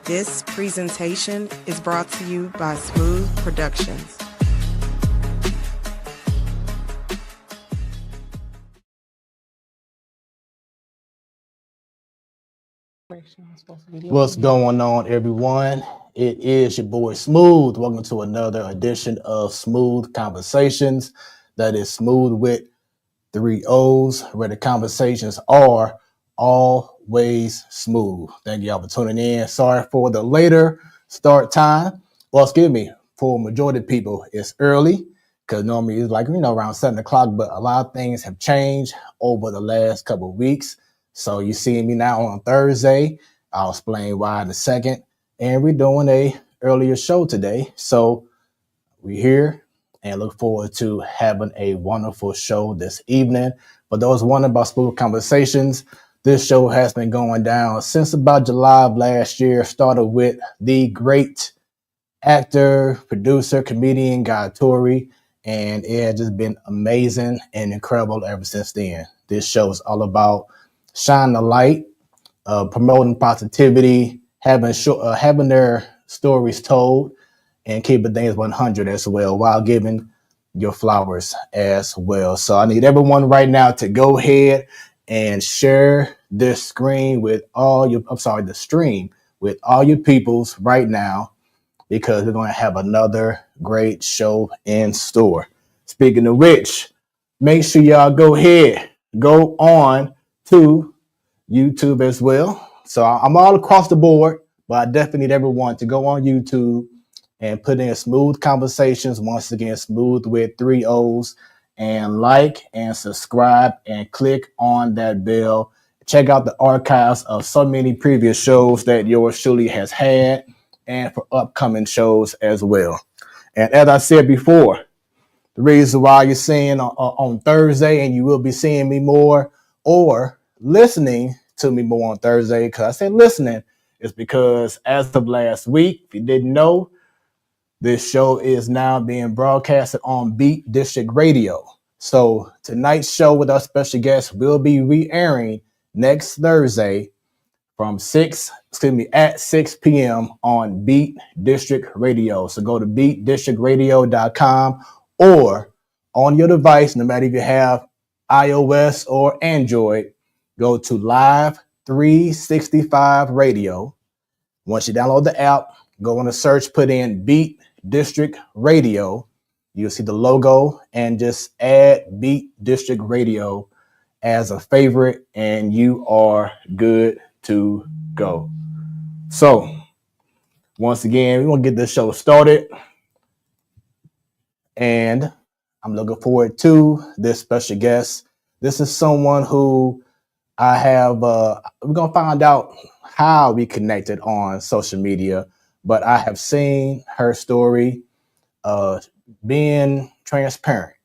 This presentation is brought to you by Smoooth Productions. What's going on, everyone? It is your boy Smoooth. Welcome to another edition of Smoooth Conversations. That is smooth with 3 O's, where the conversations are always smooth. Thank y'all for tuning in. Sorry for the later start time. Well, excuse me, for majority of people, it's early because normally it's like, around 7 o'clock, but a lot of things have changed over the last couple of weeks. So you see me now on Thursday. I'll explain why in a second. And we're doing a earlier show today. So we're here and look forward to having a wonderful show this evening. For those wondering about Smoooth Conversations, this show has been going down since about July of last year. Started with the great actor, producer, comedian Guy Torrey, and it has just been amazing and incredible ever since then. This show is all about shining the light, promoting positivity, having their stories told, and keeping things 100 as well, while giving your flowers as well. So I need everyone right now to go ahead and share this screen with the stream with all your peoples right now, because we're going to have another great show in store. Speaking of which, make sure y'all go on to YouTube as well. So I'm all across the board, but I definitely need everyone to go on YouTube and put in Smoooth Conversations. Once again, Smoooth with 3 O's, and like and subscribe and click on that bell. Check out the archives of so many previous shows that yours truly has had, and for upcoming shows as well. And as I said before, the reason why you're seeing on Thursday, and you will be seeing me more or listening to me more on Thursday, because I said listening, is because as of last week, if you didn't know, this show is now being broadcasted on Beat District Radio. So tonight's show with our special guest will be re-airing next Thursday from 6 p.m. on Beat District Radio. So go to beatdistrictradio.com, or on your device, no matter if you have iOS or Android, go to Live 365 Radio. Once you download the app, go on the search, put in Beat District Radio. You'll see the logo, and just add Beat District Radio as a favorite, and you are good to go. So once again, we want to get this show started, and I'm looking forward to this special guest. This is someone who I have, we're going to find out how we connected on social media, but I have seen her story, being transparent,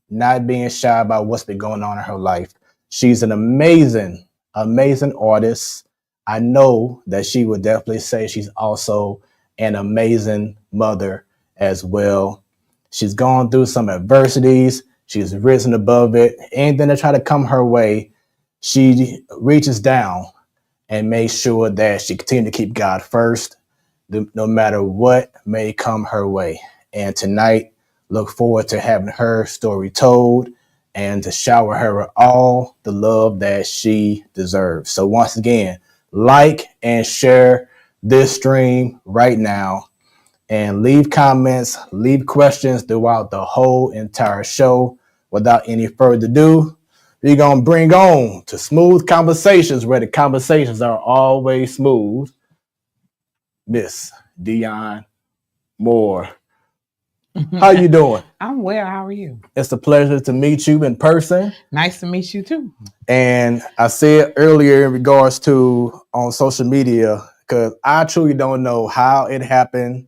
not being shy about what's been going on in her life. She's an amazing artist. I know that she would definitely say she's also an amazing mother as well. She's gone through some adversities. She's risen above it. Anything that try to come her way, she reaches down and makes sure that she continues to keep God first, no matter what may come her way. And tonight, look forward to having her story told and to shower her with all the love that she deserves. So once again, like and share this stream right now, and leave comments, leave questions throughout the whole entire show. Without any further ado, we're going to bring on to Smoooth Conversations, where the conversations are always smooth, Miss Deonne Moore. How you doing? I'm well. How are you? It's a pleasure to meet you in person. Nice to meet you too. And I said earlier in regards to on social media, because I truly don't know how it happened,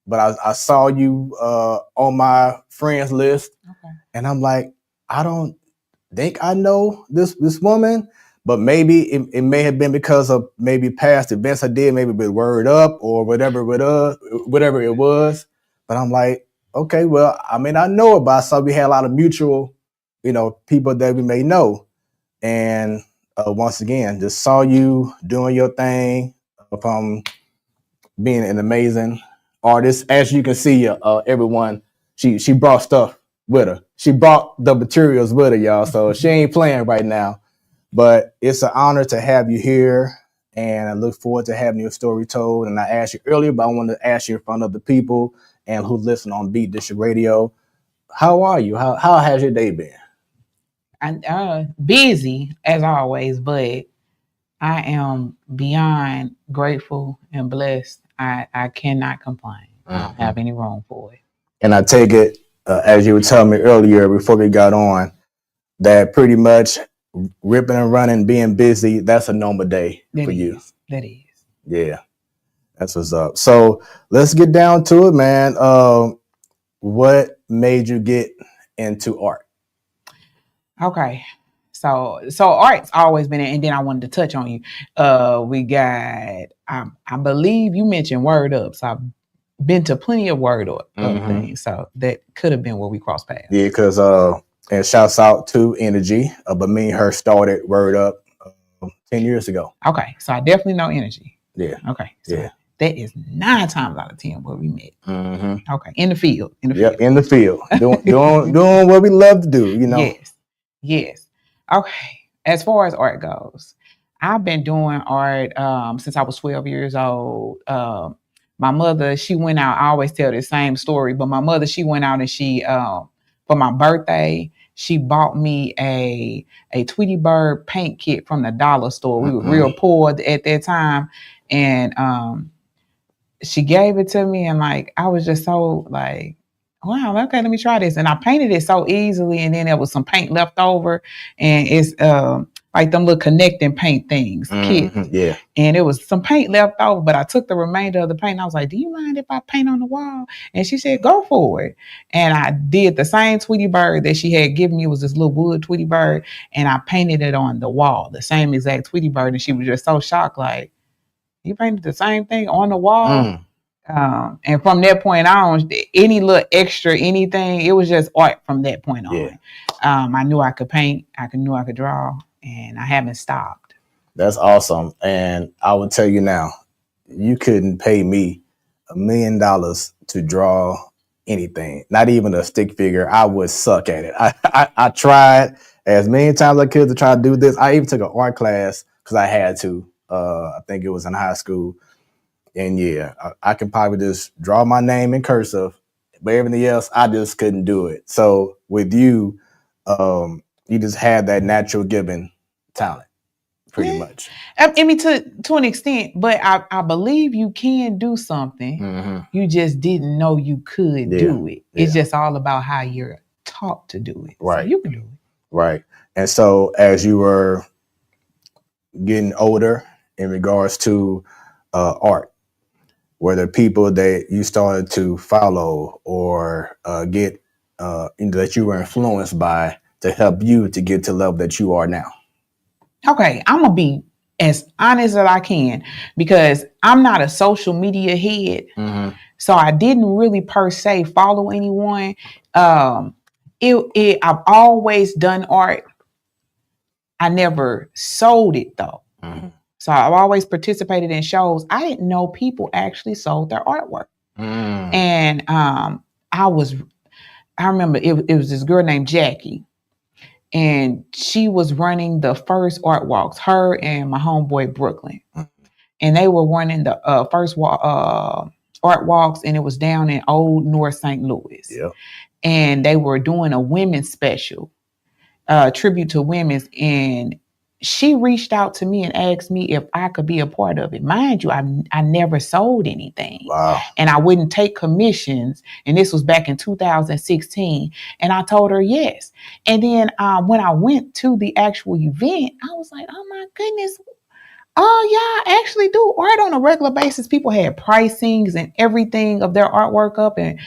but I saw you on my friends list, okay, and I'm like, I don't think I know this woman, but maybe it may have been because of maybe past events I did, maybe with Word Up or whatever it was. But I'm like, okay, well, I mean, I know it, but I saw we had a lot of mutual, people that we may know. And once again, just saw you doing your thing from being an amazing artist. As you can see, everyone, she brought stuff with her. She brought the materials with her, y'all. So she ain't playing right now. But it's an honor to have you here, and I look forward to having your story told. And I asked you earlier, but I wanted to ask you in front of the people and who listen on Beat District Radio. How are you? How has your day been? I'm busy as always, but I am beyond grateful and blessed. I cannot complain. I don't have any room for it. And I take it, as you were telling me earlier before we got on, that pretty much ripping and running, being busy, that's a normal day for you. That is. Yeah, that's what's up. So let's get down to it, man. What made you get into art? Okay. So art's always been, and then I wanted to touch on you. We got, I believe you mentioned Word Up. So I've been to plenty of Word Up things. So that could have been where we crossed paths. Yeah, because and shouts out to Energy, but me and her started Word Up 10 years ago. Okay, so I definitely know Energy. Yeah. Okay. So yeah. That is 9 times out of 10 where we met. Okay, in the field. In the field, doing what we love to do. You know. Yes. Okay. As far as art goes, I've been doing art since I was 12 years old. My mother, she went out. I always tell the same story, but my mother, she went out and she, for my birthday, she bought me a Tweety Bird paint kit from the dollar store. We were real poor at that time, and she gave it to me, and like I was just so like, wow, okay, let me try this. And I painted it so easily, and then there was some paint left over, and it's like them little connecting paint things, kits. Yeah. And it was some paint left over, but I took the remainder of the paint. And I was like, do you mind if I paint on the wall? And she said, go for it. And I did the same Tweety Bird that she had given me. It was this little wood Tweety Bird, and I painted it on the wall, the same exact Tweety Bird. And she was just so shocked, like, you painted the same thing on the wall? And from that point on, any little extra anything, it was just art from that point on. Yeah. I knew I could paint, knew I could draw, and I haven't stopped. That's awesome. And I will tell you now, you couldn't pay me $1 million to draw anything, not even a stick figure. I would suck at it. I tried as many times as I could to try to do this. I even took an art class because I had to. I think it was in high school. And yeah, I can probably just draw my name in cursive, but everything else, I just couldn't do it. So with you, you just had that natural given talent, pretty much. I mean, to an extent, but I believe you can do something. You just didn't know you could do it. It's just all about how you're taught to do it. Right. So you can do it. Right. And so as you were getting older in regards to art, were there people that you started to follow or get that you were influenced by to help you to get to the level that you are now? Okay, I'm going to be as honest as I can because I'm not a social media head. So I didn't really per se follow anyone. I've always done art. I never sold it though. So I've always participated in shows. I didn't know people actually sold their artwork. And I remember it was this girl named Jackie, and she was running the first art walks, her and my homeboy Brooklyn. And they were running the first art walks, and it was down in Old North St. Louis. Yep. And they were doing a women's special, tribute to women's, and she reached out to me and asked me if I could be a part of it. Mind you, I never sold anything. Wow. And I wouldn't take commissions. And this was back in 2016. And I told her yes. And then when I went to the actual event, I was like, oh my goodness. Oh yeah, I actually do art on a regular basis. People had pricings and everything of their artwork up, and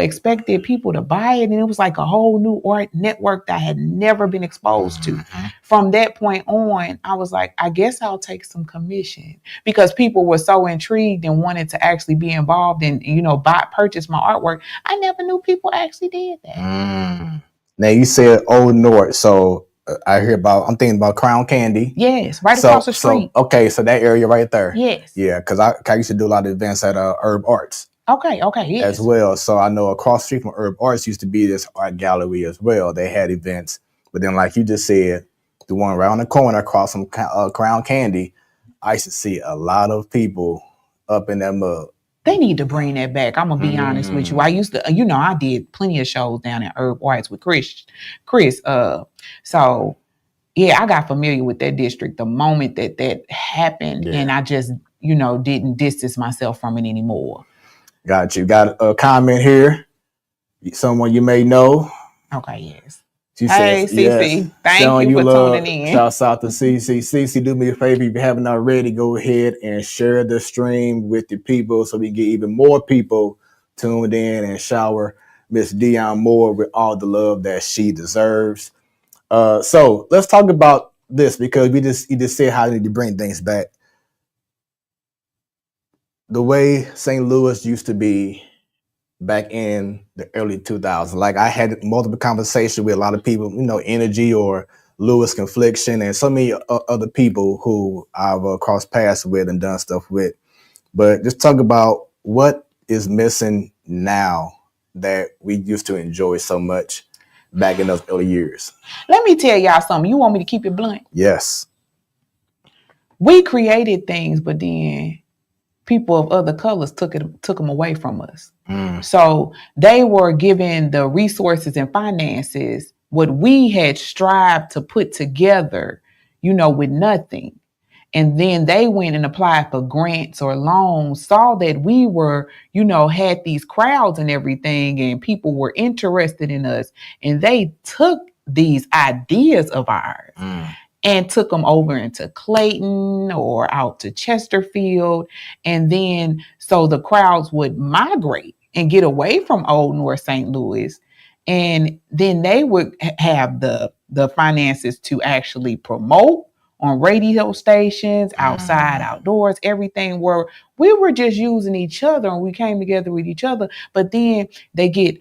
expected people to buy it. And it was like a whole new art network that I had never been exposed to. From that point on, I was like, I guess I'll take some commission because people were so intrigued and wanted to actually be involved and purchase my artwork. I never knew people actually did that. Now you said Old North, so I'm thinking about Crown Candy. Yes, right across the street. So that area right there. Yes. Yeah, because I used to do a lot of events at Herb Arts. Okay, yes. As well. So I know across the street from Herb Arts used to be this art gallery as well. They had events. But then like you just said, the one around the corner across from Crown Candy, I used to see a lot of people up in that mug. They need to bring that back. I'm going to be honest with you. I used to, I did plenty of shows down at Herb Arts with Chris. So, yeah, I got familiar with that district the moment that happened. Yeah. And I just, didn't distance myself from it anymore. Got you. Got a comment here. Someone you may know. Okay, yes. She hey, says, Cece, thank you for tuning in. Shouts out to Cece. Cece, do me a favor. If you haven't already, go ahead and share the stream with the people so we can get even more people tuned in and shower Miss Deonne Moore with all the love that she deserves. So let's talk about this because you just said how you need to bring things back. The way St. Louis used to be back in the early 2000s. Like I had multiple conversations with a lot of people, Energy or Lewis Confliction and so many other people who I've crossed paths with and done stuff with. But just talk about what is missing now that we used to enjoy so much back in those early years. Let me tell y'all something. You want me to keep it blunt? Yes. We created things, but then people of other colors took them away from us. So they were given the resources and finances, what we had strived to put together, with nothing. And then they went and applied for grants or loans, saw that we were, had these crowds and everything, and people were interested in us. And they took these ideas of ours and took them over into Clayton or out to Chesterfield. And then so the crowds would migrate and get away from Old North St. Louis. And then they would have the finances to actually promote on radio stations, outside, outdoors, everything where we were just using each other and we came together with each other. But then they get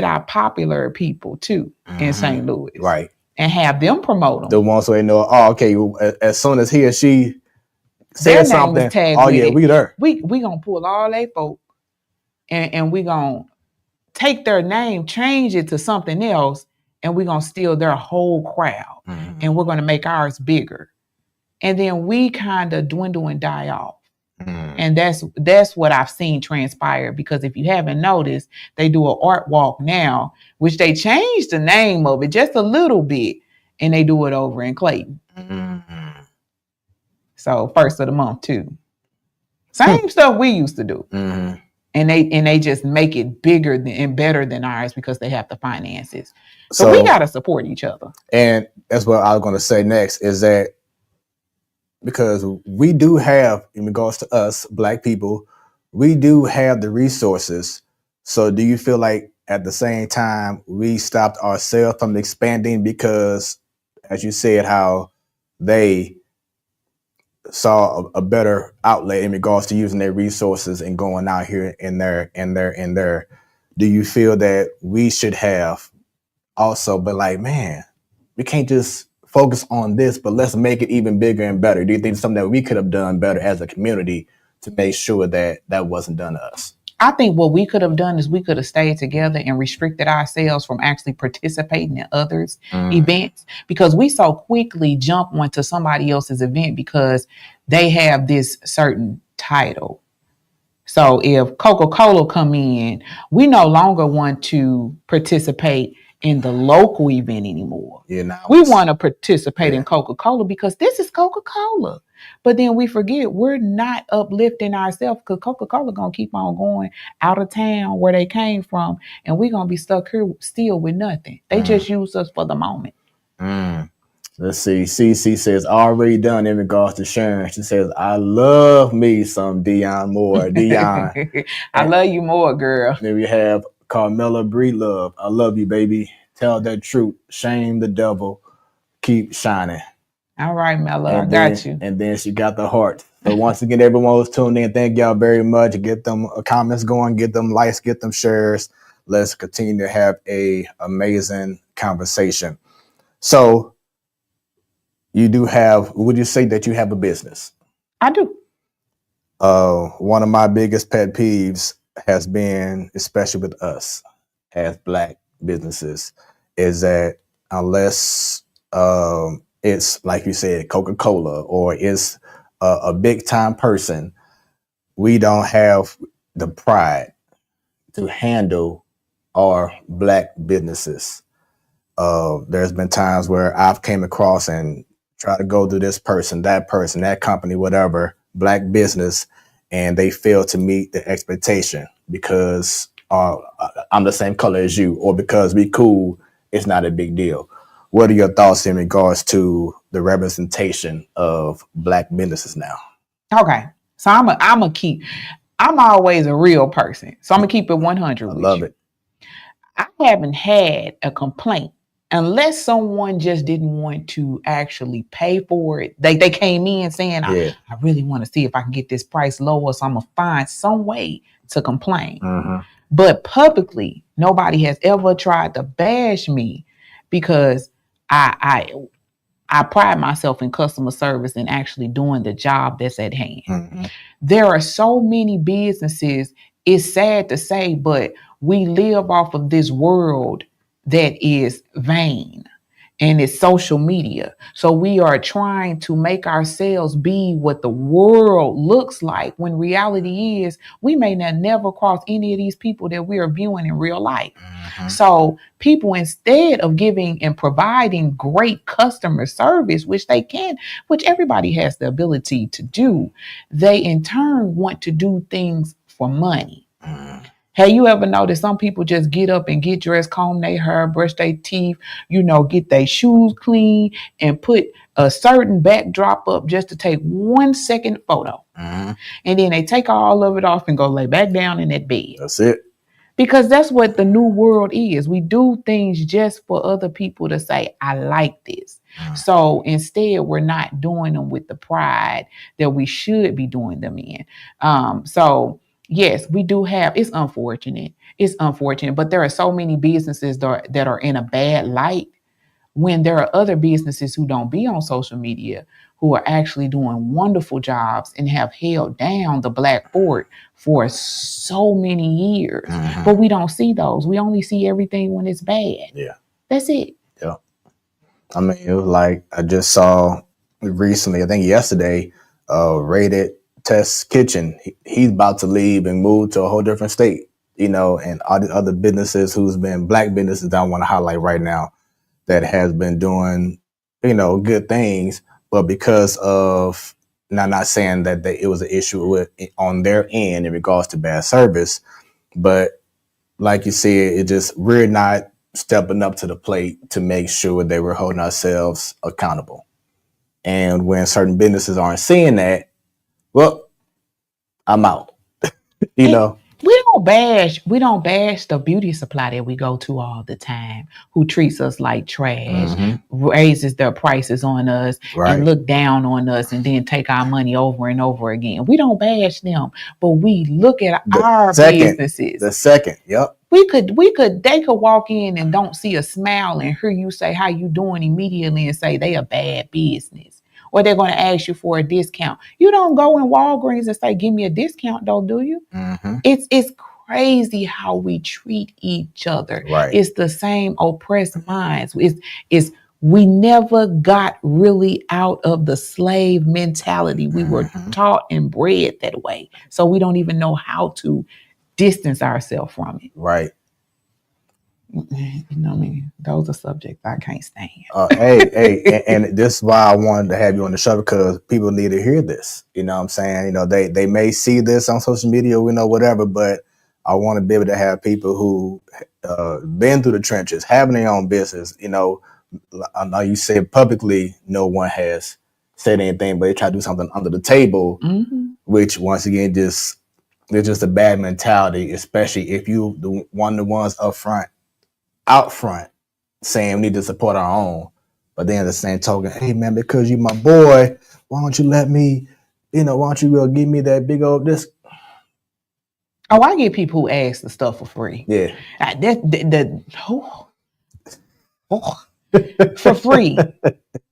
our popular people too in St. Louis. Right. And have them promote them. The ones who they know, as soon as he or she says something, we there. We gonna pull all they folk and we gonna take their name, change it to something else, and we're gonna steal their whole crowd. And we're gonna make ours bigger. And then we kind of dwindle and die off. And that's what I've seen transpire, because if you haven't noticed, they do an art walk now, which they changed the name of it just a little bit, and they do it over in Clayton. So first of the month too. Same stuff we used to do. And they just make it bigger and better than ours because they have the finances. So we gotta support each other. And that's what I was gonna say next, is that because we do have, in regards to us, Black people, we do have the resources. So do you feel like at the same time we stopped ourselves from expanding because, as you said, how they saw a better outlet in regards to using their resources and going out here and there? Do you feel that we should have also, but like, man, we can't just focus on this, but let's make it even bigger and better? Do you think it's something that we could have done better as a community to make sure that that wasn't done to us? I think what we could have done is we could have stayed together and restricted ourselves from actually participating in others' events, because we so quickly jump onto somebody else's event because they have this certain title. So if Coca-Cola come in, we no longer want to participate in the local event anymore. We want to participate in Coca-Cola because this is Coca-Cola. But then we forget we're not uplifting ourselves, because Coca-Cola gonna keep on going out of town where they came from, and we're gonna be stuck here still with nothing. They just use us for the moment. Let's see. CC says, already done in regards to Sharon. She says, I love me some Deonne Moore. Deonne. I love you more, girl. Then we have Carmela Breedlove. I love you, baby. Tell that truth. Shame the devil. Keep shining. All right, Mella, I got you. And then she got the heart. So once again, everyone who's tuned in, thank y'all very much. Get them comments going, get them likes, get them shares. Let's continue to have a amazing conversation. So you do have, would you say that you have a business? I do. One of my biggest pet peeves has been, especially with us as Black businesses, is that unless it's like you said, Coca-Cola, or it's a big time person, we don't have the pride to handle our Black businesses. There's been times where I've came across and try to go to this person, that company, whatever, Black business, and they fail to meet the expectation because I'm the same color as you, or because we cool, it's not a big deal. What are your thoughts in regards to the representation of Black businesses now? Okay. So I'm always a real person. So I'm gonna keep it 100 I with love you. it. I haven't had a complaint unless someone just didn't want to actually pay for it. They came in saying, Yeah. I really want to see if I can get this price lower, so I'm gonna find some way to complain. Mm-hmm. But publicly, nobody has ever tried to bash me because I pride myself in customer service and actually doing the job that's at hand. Mm-hmm. There are so many businesses, it's sad to say, but we live off of this world that is vain and it's social media. So we are trying to make ourselves be what the world looks like, when reality is we may not never cross any of these people that we are viewing in real life. Mm-hmm. So people, instead of giving and providing great customer service, which they can, which everybody has the ability to do, they in turn want to do things for money. Mm-hmm. Have you ever noticed some people just get up and get dressed, comb their hair, brush their teeth, get their shoes clean, and put a certain backdrop up just to take 1 second photo. Mm-hmm. And then they take all of it off and go lay back down in that bed. That's it. Because that's what the new world is. We do things just for other people to say, I like this. Mm-hmm. So instead, we're not doing them with the pride that we should be doing them in. So yes, we do have, it's unfortunate. It's unfortunate, but there are so many businesses that are in a bad light, when there are other businesses who don't be on social media who are actually doing wonderful jobs and have held down the Black fort for so many years. Mm-hmm. But we don't see those. We only see everything when it's bad. Yeah. That's it. Yeah. I mean, it was like, I just saw recently, I think yesterday, Rated Test Kitchen. He's about to leave and move to a whole different state, and all the other businesses who's been Black businesses that I want to highlight right now that has been doing, good things, but because of, not saying that it was an issue with on their end in regards to bad service, but like you said, we're not stepping up to the plate to make sure that we're holding ourselves accountable. And when certain businesses aren't seeing that, well, I'm out. We don't bash the beauty supply that we go to all the time, who treats us like trash, Mm-hmm. raises their prices on us, Right. and look down on us, and then take our money over and over again. We don't bash them, but we look at our businesses. The second, yep. They could walk in and don't see a smile and hear you say how you doing immediately and say they a bad business, or they're going to ask you for a discount. You don't go in Walgreens and say, give me a discount though, do you? Mm-hmm. It's crazy how we treat each other. Right. It's the same oppressed minds. It's we never got really out of the slave mentality. We were taught and bred that way. So we don't even know how to distance ourselves from it. Right. Those are subjects I can't stand. Hey, and this is why I wanted to have you on the show, because people need to hear this. You know what I'm saying? They may see this on social media, whatever, but I want to be able to have people who been through the trenches, having their own business. I know you said publicly no one has said anything, but they try to do something under the table, which once again it's just a bad mentality, especially if you one of the ones out front saying we need to support our own, but then at the same token, hey man, because you my boy, why don't you let me, why don't you give me that big old this? Oh, I get people who ask the stuff for free. Yeah. for free.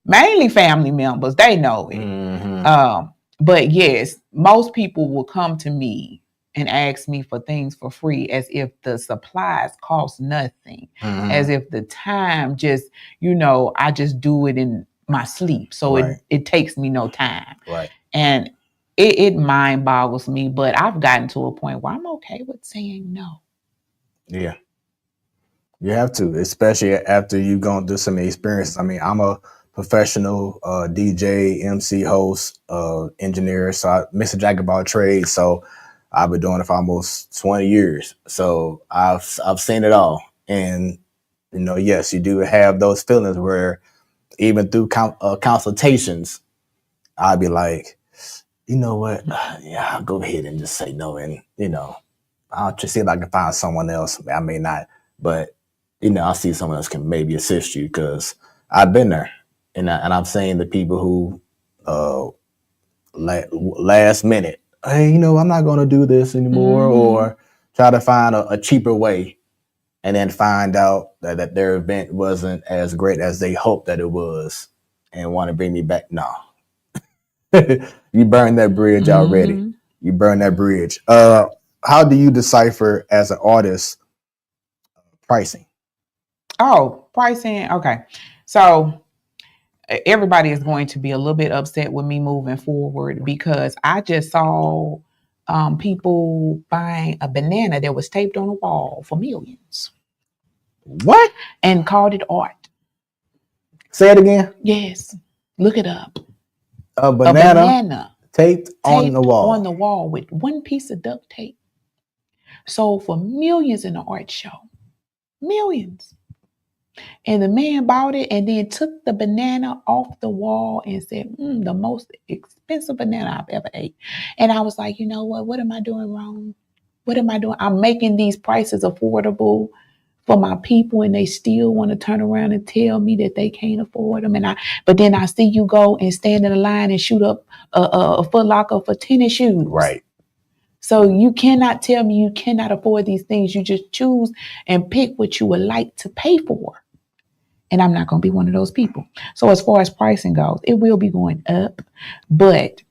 Mainly family members, they know it. Mm-hmm. But yes, most people will come to me and ask me for things for free as if the supplies cost nothing, as if the time just, I just do it in my sleep. So it takes me no time. Right. And it mind boggles me, but I've gotten to a point where I'm okay with saying no. Yeah. You have to, especially after you've gone through some experiences. I mean, I'm a professional DJ, MC, host, engineer. So I mix a jack of all trades. So I've been doing it for almost 20 years. So I've seen it all. And, yes, you do have those feelings where even through consultations, I'd be like, you know what? Yeah, I'll go ahead and just say no. And, I'll just see if I can find someone else. I may not, but I'll see someone else can maybe assist you because I've been there, and I'm saying the people who last minute, hey, I'm not going to do this anymore, or try to find a cheaper way, and then find out that their event wasn't as great as they hoped that it was, and want to bring me back. No, you burned that bridge already. You burned that bridge. How do you decipher as an artist pricing? Oh, pricing. Okay. So everybody is going to be a little bit upset with me moving forward because I just saw people buying a banana that was taped on a wall for millions. What? And called it art. Say it again. Yes. Look it up. A banana taped on the wall. On the wall with one piece of duct tape. Sold for millions in an art show. Millions. And the man bought it and then took the banana off the wall and said, the most expensive banana I've ever ate. And I was like, you know what? What am I doing wrong? What am I doing? I'm making these prices affordable for my people, and they still want to turn around and tell me that they can't afford them. But then I see you go and stand in a line and shoot up a Foot Locker for tennis shoes. Right. So you cannot tell me you cannot afford these things. You just choose and pick what you would like to pay for. And I'm not going to be one of those people. So as far as pricing goes, it will be going up. But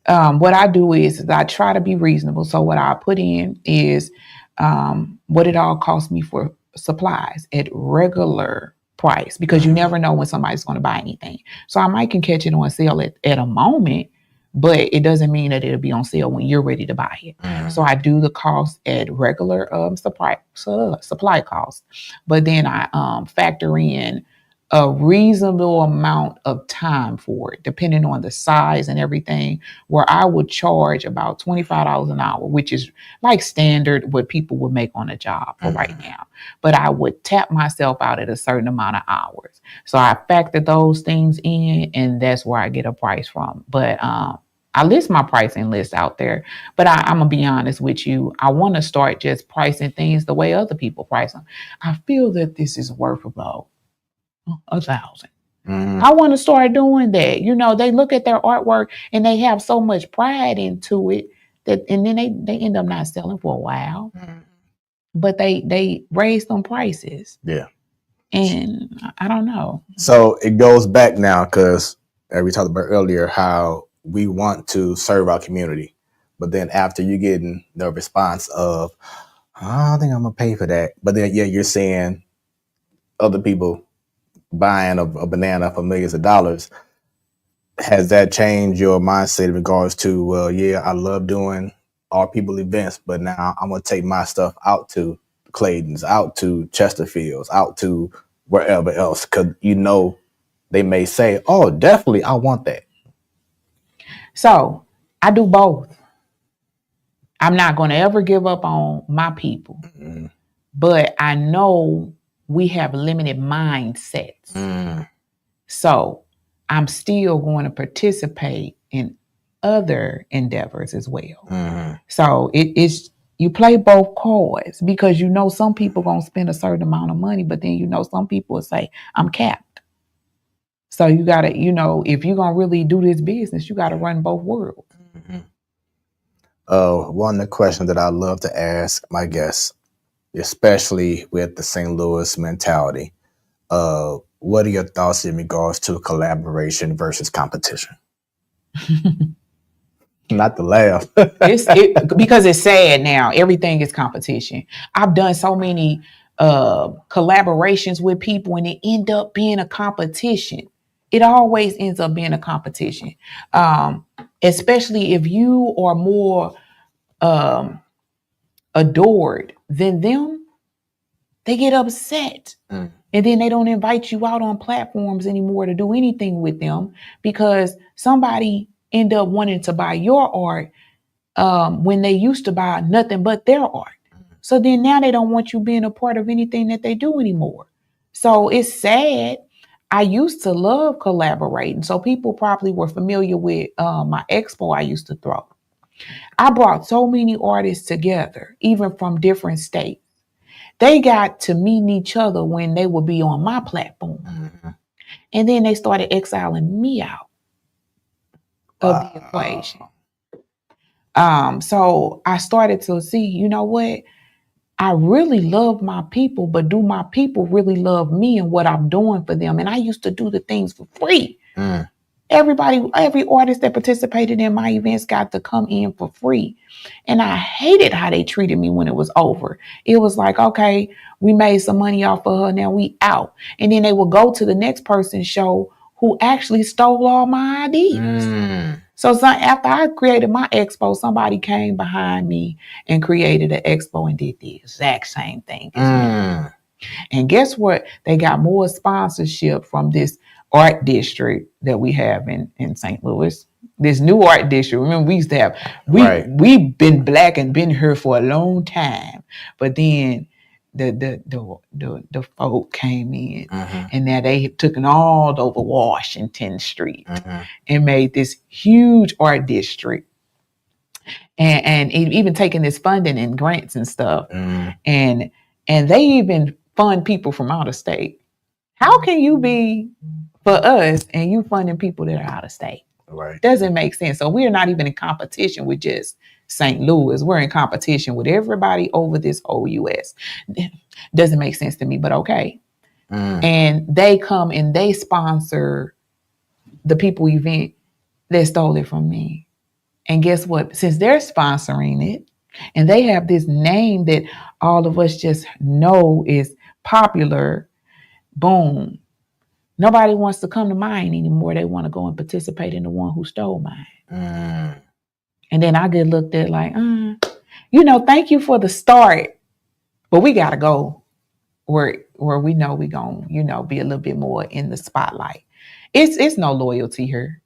what I do is I try to be reasonable. So what I put in is what it all costs me for supplies at regular price, because you never know when somebody's going to buy anything. So I might can catch it on sale at a moment, but it doesn't mean that it'll be on sale when you're ready to buy it. So I do the cost at regular supply cost, but then I factor in a reasonable amount of time for it, depending on the size and everything, where I would charge about $25 an hour, which is like standard what people would make on a job for right now. But I would tap myself out at a certain amount of hours. So I factor those things in, and that's where I get a price from. But I list my pricing list out there, but I'm going to be honest with you. I want to start just pricing things the way other people price them. I feel that this is worth about $1,000. I want to start doing that. They look at their artwork and they have so much pride into it and then they end up not selling for a while. But they raise them prices. Yeah. And I don't know. So it goes back now, because we talked about earlier how we want to serve our community, but then after you getting the response of, I don't think I'm gonna pay for that, but then you're seeing other people buying a banana for millions of dollars. Has that changed your mindset in regards to, I love doing our people events, but now I'm gonna take my stuff out to Clayton's, out to Chesterfield's, out to wherever else, because they may say, oh, definitely I want that. So I do both. I'm not going to ever give up on my people, but I know we have limited mindsets. So I'm still going to participate in other endeavors as well. So you play both cards, because some people going to spend a certain amount of money, but then some people will say, I'm capped. So you got to, if you're going to really do this business, you got to run both worlds. One of the questions that I love to ask my guests, especially with the St. Louis mentality, what are your thoughts in regards to collaboration versus competition? Not to laugh. Because it's sad now. Everything is competition. I've done so many collaborations with people and it end up being a competition. It always ends up being a competition. Especially if you are more adored than them, they get upset. And then they don't invite you out on platforms anymore to do anything with them because somebody end up wanting to buy your art when they used to buy nothing but their art. So then now they don't want you being a part of anything that they do anymore. So it's sad. I used to love collaborating. So people probably were familiar with my expo I used to throw. I brought so many artists together, even from different states. They got to meet each other when they would be on my platform. And then they started exiling me out of the equation. So I started to see, you know what? I really love my people, but do my people really love me and what I'm doing for them? And I used to do the things for free. Every artist that participated in my events got to come in for free. And I hated how they treated me when it was over. It was like, okay, we made some money off of her. Now we out. And then they would go to the next person's show who actually stole all my ideas. So after I created my expo, somebody came behind me and created an expo and did the exact same thing as me. And guess what? They got more sponsorship from this art district that we have in St. Louis. This new art district. Remember, we used to have, we've been black and been here for a long time. But then the folk came in and now they have taken all over Washington Street and made this huge art district and even taking this funding and grants and stuff. And they even fund people from out of state. How can you be for us and you funding people that are out of state? Right. Doesn't make sense. So we're not even in competition with just St. Louis. We're in competition with everybody over this whole U.S. Doesn't make sense to me, but okay. And they come and they sponsor the people event that stole it from me. And guess what? Since they're sponsoring it and they have this name that all of us just know is popular, boom. Nobody wants to come to mine anymore. They want to go and participate in the one who stole mine. And then I get looked at like, thank you for the start, but we got to go where we know we going to, be a little bit more in the spotlight. It's no loyalty here.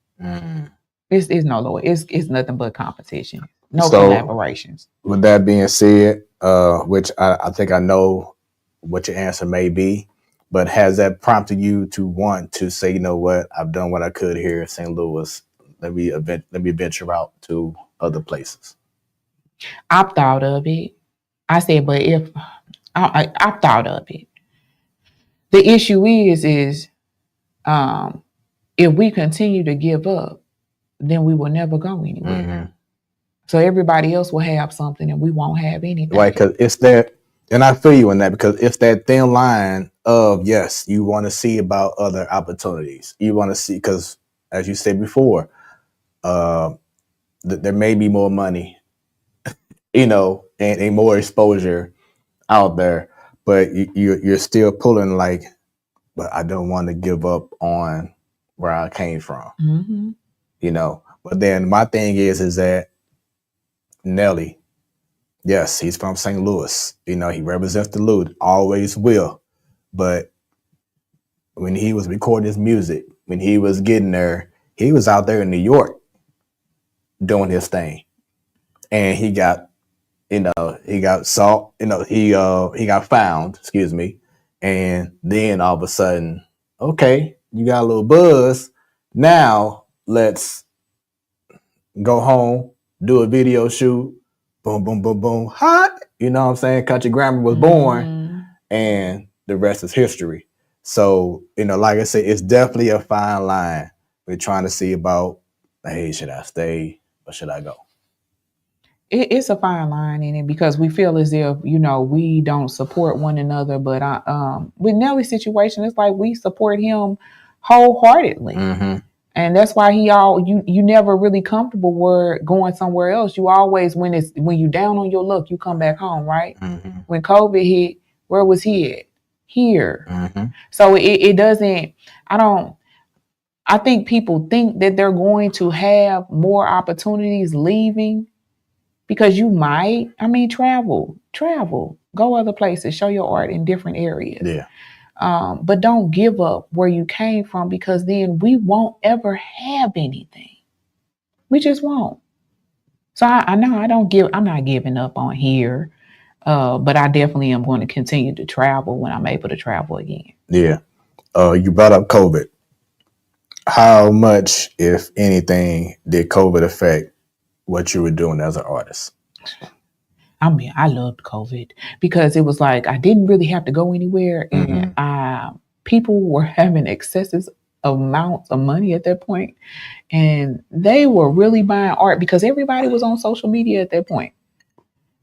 It's no loyalty. It's nothing but competition. No collaborations. With that being said, which I think I know what your answer may be, but has that prompted you to want to say, you know what, I've done what I could here in St. Louis. Let me venture out to other places. I've thought of it. I said, but if I've thought of it, the issue is if we continue to give up, then we will never go anywhere. So everybody else will have something and we won't have anything. Right, because it's that, and I feel you in that, because it's that thin line of, yes, you want to see about other opportunities. You want to see, because as you said before, there may be more money, and more exposure out there, but you're still pulling like, but I don't want to give up on where I came from, But then my thing is that Nelly, yes, he's from St. Louis. He represents the Lou, always will. But when he was recording his music, when he was getting there, he was out there in New York doing his thing. And he got, he got salt, he got found, excuse me. And then all of a sudden, okay, you got a little buzz. Now let's go home, do a video shoot, boom, boom, boom, boom, hot. You know what I'm saying? Country Grammar was born, and the rest is history. So, like I said, it's definitely a fine line. We're trying to see about, hey, should I stay or should I go? it's a fine line in it because we feel as if, you know, we don't support one another. But with Nelly's situation, it's like we support him wholeheartedly. And that's why you never really comfortable where going somewhere else. You always, when you down on your luck, you come back home, right? When COVID hit, where was he at? Here. So it doesn't, I think people think that they're going to have more opportunities leaving because you might, travel, go other places, show your art in different areas. Yeah. But don't give up where you came from because then we won't ever have anything. We just won't. So I know I'm not giving up on here, but I definitely am going to continue to travel when I'm able to travel again. Yeah. You brought up COVID. How much, if anything, did COVID affect what you were doing as an artist? I loved COVID because it was like I didn't really have to go anywhere, and people were having excessive amounts of money at that point, and they were really buying art because everybody was on social media at that point.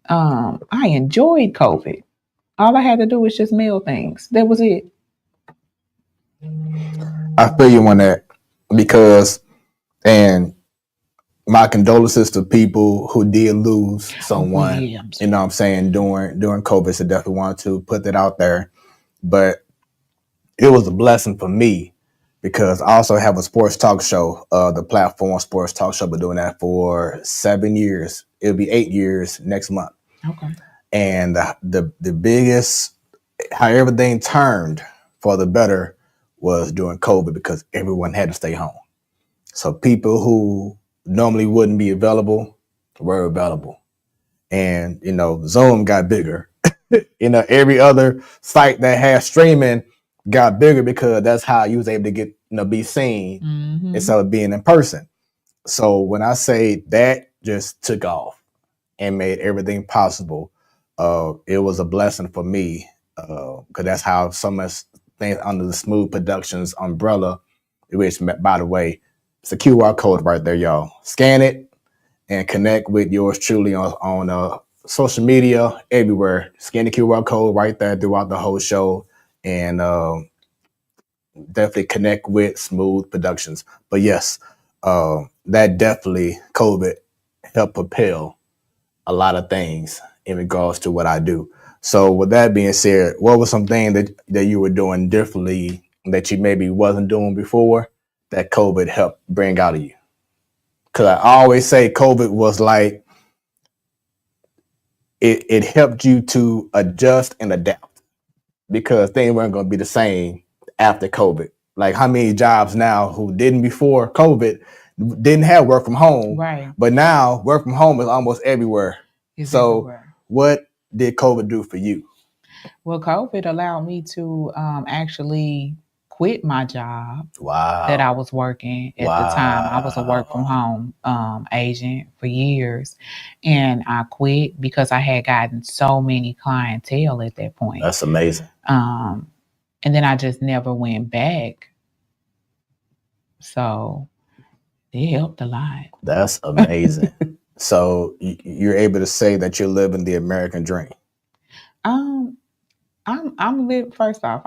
I enjoyed COVID. All I had to do was just mail things. That was it. I feel you on that because, and my condolences to people who did lose someone, you know what I'm saying, during COVID. So definitely wanted to put that out there. But it was a blessing for me because I also have a sports talk show, the platform sports talk show. Been doing that for 7 years. It'll be 8 years next month. Okay. And the biggest, how everything turned for the better was during COVID because everyone had to stay home. So people who normally wouldn't be available were available. And, you know, Zoom got bigger. You know, every other site that has streaming got bigger because that's how you was able to get, you know, be seen instead of being in person. So when I say that just took off and made everything possible, it was a blessing for me because that's how so much things under the Smoooth Productions umbrella, which, by the way, it's a QR code right there, y'all. Scan it and connect with yours truly on social media, everywhere. Scan the QR code right there throughout the whole show and definitely connect with Smoooth Productions. But yes, that definitely, COVID helped propel a lot of things in regards to what I do. So with that being said, what was something that you were doing differently that you maybe wasn't doing before that COVID helped bring out of you? Because I always say COVID was like, it helped you to adjust and adapt because things weren't going to be the same after COVID. Like how many jobs now who didn't before COVID didn't have work from home, right? But now work from home is almost everywhere. What did COVID do for you? Well, COVID allowed me to actually quit my job that I was working at the time. I was a work from home agent for years, and I quit because I had gotten so many clientele at that point. That's amazing. And then I just never went back. So it helped a lot. That's amazing. So you're able to say that you're living the American dream. I'm living. First off,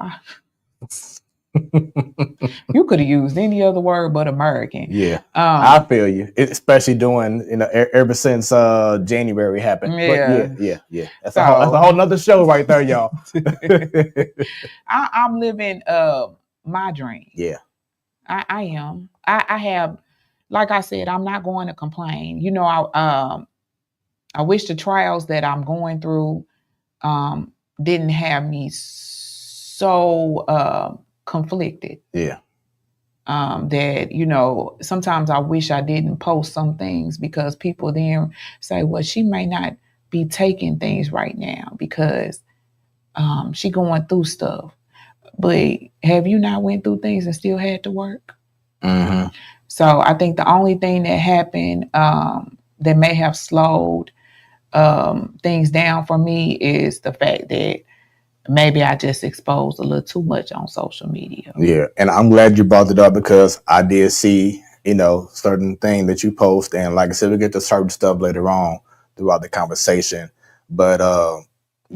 you could have used any other word but American. Yeah, I feel you. Especially doing, you know, ever since January happened. Yeah, but yeah. That's a whole nother show right there, y'all. I'm living my dream. Yeah, I am. I have, like I said, I'm not going to complain. You know, I wish the trials that I'm going through didn't have me so conflicted. Yeah. That, you know, sometimes I wish I didn't post some things because people then say, well, she may not be taking things right now because she going through stuff. But have you not went through things and still had to work? Mm-hmm. So I think the only thing that happened that may have slowed things down for me is the fact that maybe I just exposed a little too much on social media. Yeah, and I'm glad you brought it up because I did see, you know, certain thing that you post, and like I said, we get to certain stuff later on throughout the conversation. But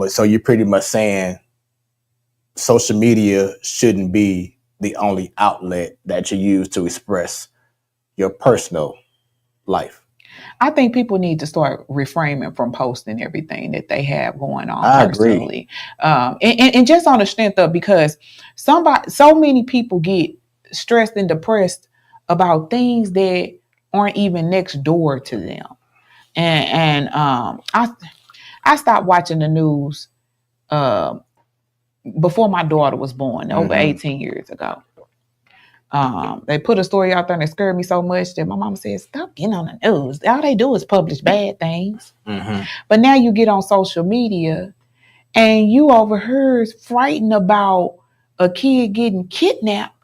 so you're pretty much saying social media shouldn't be the only outlet that you use to express your personal life. I think people need to start refraining from posting everything that they have going on I personally. And just on the strength of, because so many people get stressed and depressed about things that aren't even next door to them. I stopped watching the news before my daughter was born, over 18 years ago. They put a story out there and it scared me so much that my mama said, stop getting on the news. All they do is publish bad things. But now you get on social media and you over here frightened about a kid getting kidnapped,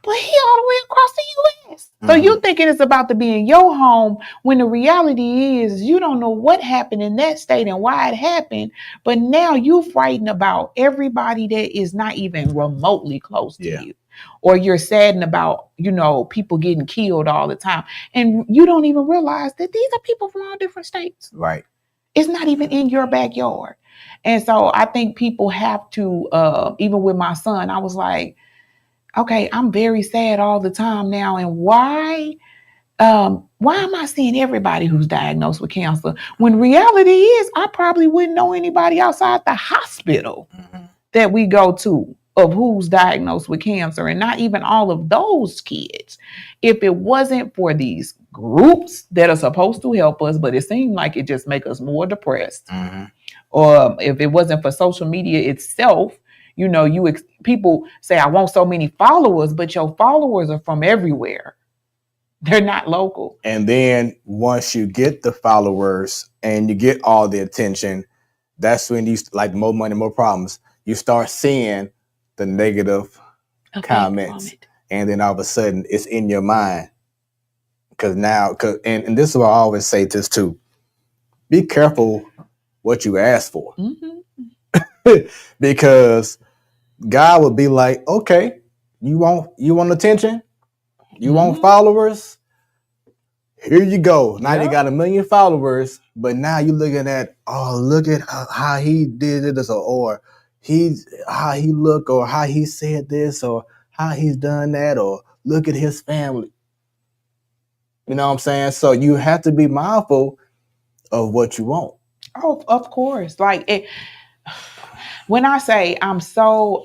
but he all the way across the U.S. So you thinking it's about to be in your home when the reality is you don't know what happened in that state and why it happened. But now you frightened about everybody that is not even remotely close to you. Or you're saddened about, people getting killed all the time. And you don't even realize that these are people from all different states. Right. It's not even in your backyard. And so I think people have to, even with my son, I was like, okay, I'm very sad all the time now. And why am I seeing everybody who's diagnosed with cancer? When reality is, I probably wouldn't know anybody outside the hospital that we go to of who's diagnosed with cancer, and not even all of those kids. If it wasn't for these groups that are supposed to help us, but it seemed like it just make us more depressed. Or if it wasn't for social media itself, people say, I want so many followers, but your followers are from everywhere. They're not local. And then once you get the followers and you get all the attention, that's when you, like, more money, more problems. You start seeing the negative comments. And then all of a sudden it's in your mind. And this is what I always say this too. Be careful what you ask for. Because God would be like, okay, you want attention? You want followers? Here you go. Now you got 1 million followers, but now you're looking at, look at how he did it, or how he looked, or how he said this, or how he's done that, or look at his family. You know what I'm saying? So you have to be mindful of what you want. Oh, of course. Like when I say I'm so,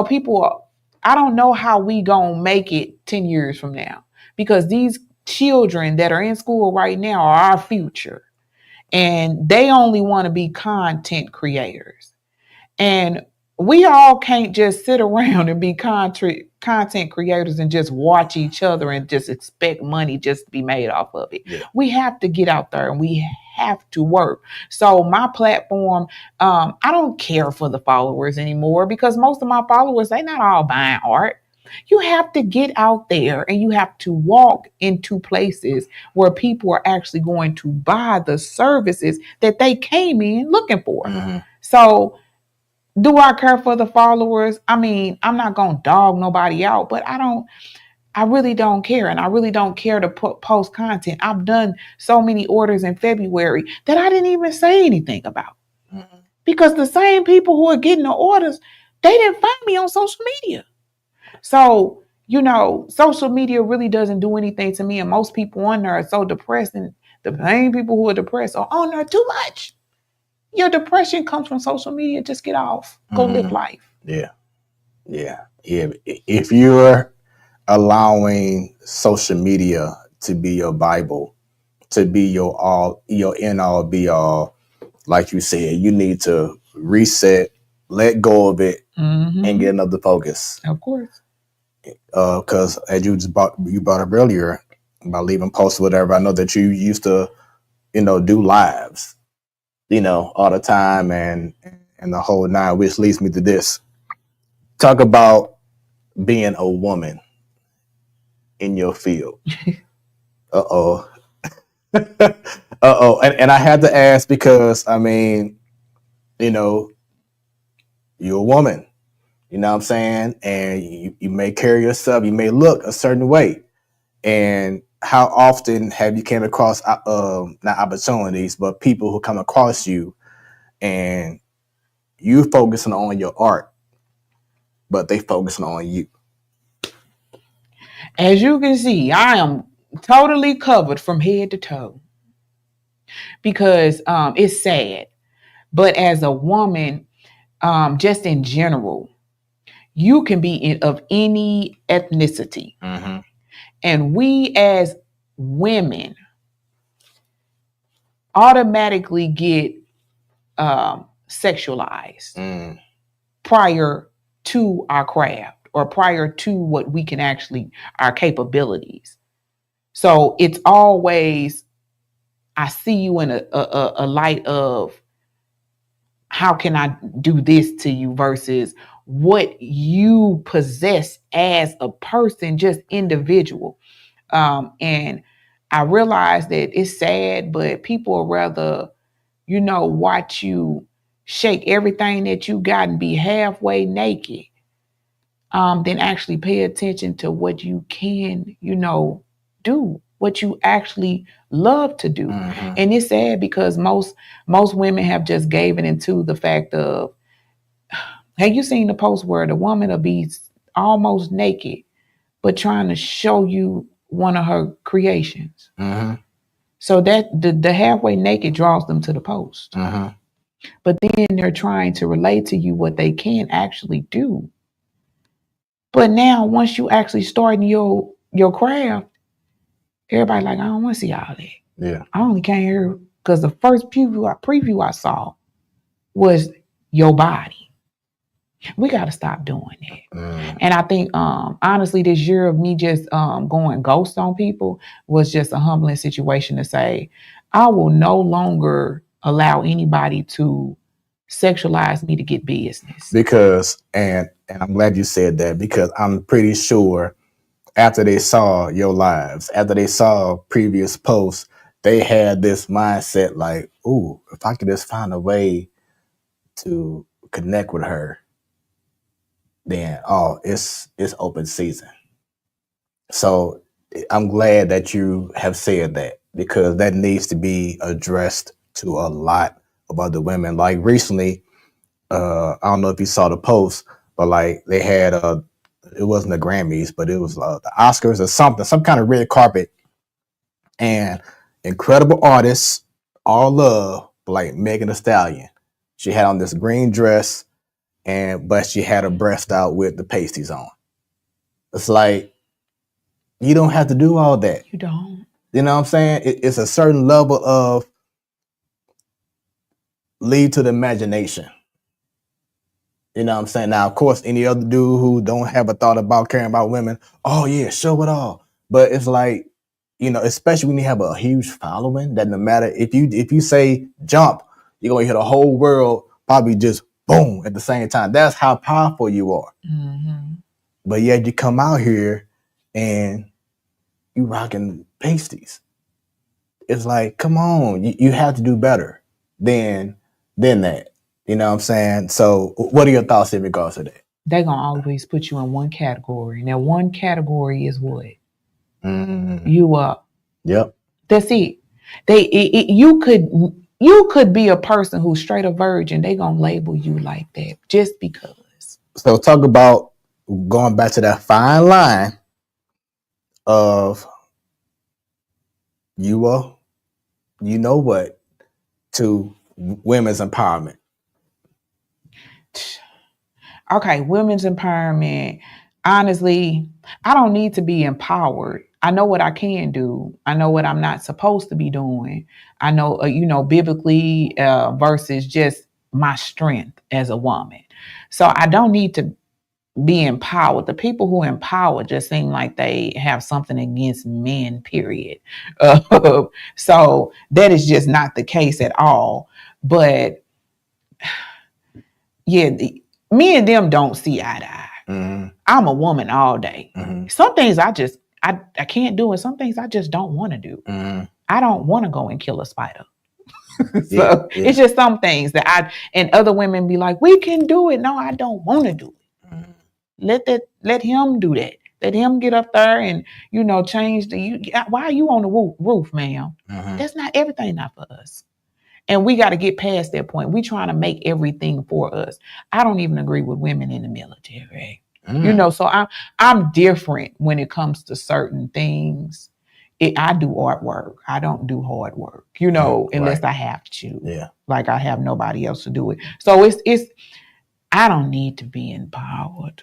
people, I don't know how we gonna make it 10 years from now, because these children that are in school right now are our future, and they only want to be content creators. And we all can't just sit around and be content creators and just watch each other and just expect money just to be made off of it. We have to get out there and we have to work. So my platform, I don't care for the followers anymore, because most of my followers, they're not all buying art. You have to get out there and you have to walk into places where people are actually going to buy the services that they came in looking for. So do I care for the followers? I mean, I'm not going to dog nobody out, but I really don't care. And I really don't care to post content. I've done so many orders in February that I didn't even say anything about. Because the same people who are getting the orders, they didn't find me on social media. So, social media really doesn't do anything to me. And most people on there are so depressed. And the same people who are depressed are on there too much. Your depression comes from social media. Just get off. Go live life. Yeah. If you're allowing social media to be your Bible, to be your end all be all, like you said, you need to reset, let go of it, and get another focus. Of course. Because as you brought up earlier about leaving posts or whatever, I know that you used to, do lives, all the time and the whole nine, which leads me to this. Talk about being a woman in your field. Uh-oh. And I had to ask because, you're a woman, you know what I'm saying? And you may carry yourself, you may look a certain way. And how often have you came across not opportunities, but people who come across you and you focusing on your art, but they focusing on you? As you can see, I am totally covered from head to toe because it's sad. But as a woman, just in general, you can be of any ethnicity. Mm-hmm. And we as women automatically get sexualized prior to our craft or prior to what we can actually, our capabilities. So it's always, I see you in a light of, how can I do this to you versus what you possess as a person, just individual. And I realize that it's sad, but people rather, watch you shake everything that you got and be halfway naked, than actually pay attention to what you can, do, what you actually love to do. Mm-hmm. And it's sad because most women have just given into the fact of, have you seen the post where the woman will be almost naked, but trying to show you one of her creations? Mm-hmm. So that the halfway naked draws them to the post. Mm-hmm. But then they're trying to relate to you what they can actually do. But now, once you actually start in your craft, everybody like, I don't want to see all that. Yeah. I only came here because the first preview I saw was your body. We got to stop doing that. And I think, honestly, this year of me just going ghost on people was just a humbling situation to say, I will no longer allow anybody to sexualize me to get business. Because, and I'm glad you said that, because I'm pretty sure after they saw your lives, after they saw previous posts, they had this mindset like, ooh, if I could just find a way to connect with her, then it's open season. So I'm glad that you have said that, because that needs to be addressed to a lot of other women. Like recently, I don't know if you saw the post, but like they had it wasn't the Grammys, but it was the Oscars or something, some kind of red carpet, and incredible artists, all love, like Megan Thee Stallion. She had on this green dress, but she had her breast out with the pasties on. It's like, you don't have to do all that. You don't. You know what I'm saying? It's a certain level of lead to the imagination. You know what I'm saying? Now, of course, any other dude who don't have a thought about caring about women, oh yeah, show it all. But it's like, especially when you have a huge following, that no matter if you say jump, you're gonna hear the whole world probably just boom at the same time. That's how powerful you are. Mm-hmm. But yet you come out here and you rocking pasties. It's like, come on, you have to do better than that. You know what I'm saying? So what are your thoughts in regards to that? They're going to always put you in one category. Now, one category is what? You up. Yep. That's it. You could be a person who's straight a virgin. They going to label you like that just because. So talk about going back to that fine line of you know what, to women's empowerment. Okay, women's empowerment. Honestly, I don't need to be empowered. I know what I can do. I know what I'm not supposed to be doing. I know, biblically versus just my strength as a woman. So I don't need to be empowered. The people who empower just seem like they have something against men, period. So that is just not the case at all. But yeah, me and them don't see eye to eye. Mm-hmm. I'm a woman all day. Mm-hmm. Some things I can't do, and some things I just don't want to do. Mm-hmm. I don't want to go and kill a spider. So it's just some things that and other women be like, we can do it. No, I don't want to do it. Mm-hmm. Let him do that. Let him get up there and, change why are you on the roof, ma'am? That's not everything, not for us. And we got to get past that point. We trying to make everything for us. I don't even agree with women in the military. So I'm different when it comes to certain things. I do artwork. I don't do hard work, unless I have to. Yeah. Like I have nobody else to do it. So it's I don't need to be empowered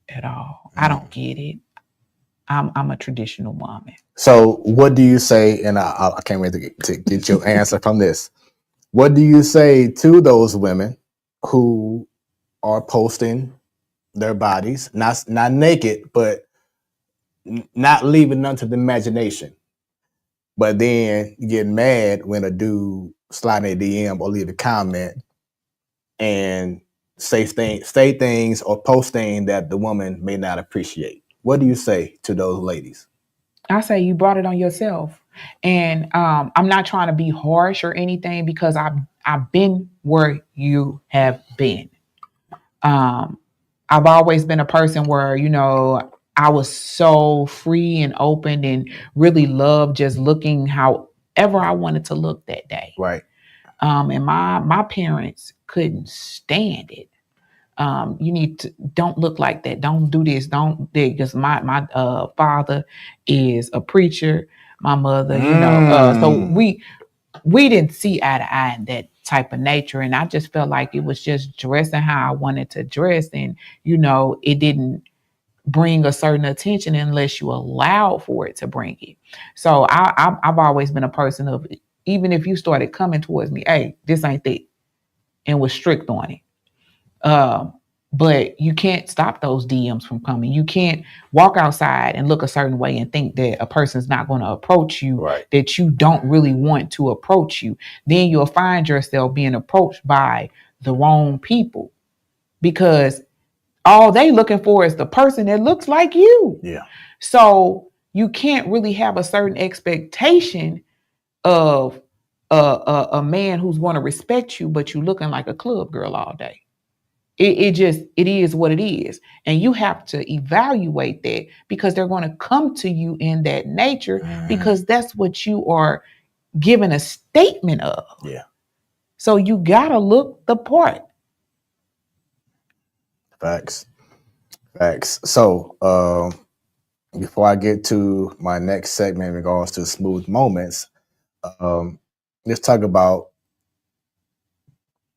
at all. I don't get it. I'm a traditional woman. So what do you say? And I can't wait to get your answer from this. What do you say to those women who are posting their bodies, not naked, but not leaving none to the imagination, but then get mad when a dude slide in a DM or leave a comment and say things or post things that the woman may not appreciate? What do you say to those ladies? I say you brought it on yourself. And I'm not trying to be harsh or anything, because I've been where you have been. I've always been a person where, I was so free and open and really loved just looking however I wanted to look that day. Right. And my parents couldn't stand it. You need to don't look like that. Don't do this. Don't, because my father is a preacher. My mother, so we didn't see eye to eye in that type of nature. And I just felt like it was just dressing how I wanted to dress. And, it didn't bring a certain attention unless you allowed for it to bring it. So I've always been a person of, even if you started coming towards me, hey, this ain't that, and was strict on it. But you can't stop those DMs from coming. You can't walk outside and look a certain way and think that a person's not going to approach you, right, that you don't really want to approach you. Then you'll find yourself being approached by the wrong people, because all they looking for is the person that looks like you. Yeah. So you can't really have a certain expectation of a man who's going to respect you, but you looking like a club girl all day. It is what it is. And you have to evaluate that, because they're going to come to you in that nature, because that's what you are giving a statement of. Yeah. So you got to look the part. Facts. So before I get to my next segment in regards to smooth moments, let's talk about,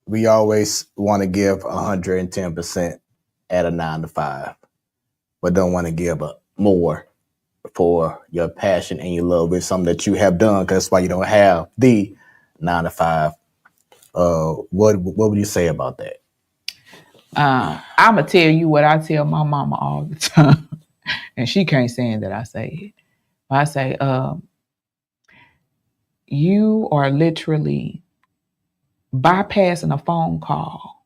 we always want to give 110% at a 9 to 5, but don't want to give more for your passion and your love with something that you have done, because that's why you don't have the 9 to 5. What would you say about that? I'm going to tell you what I tell my mama all the time, and she can't stand that I say it. I say, you are literally bypassing a phone call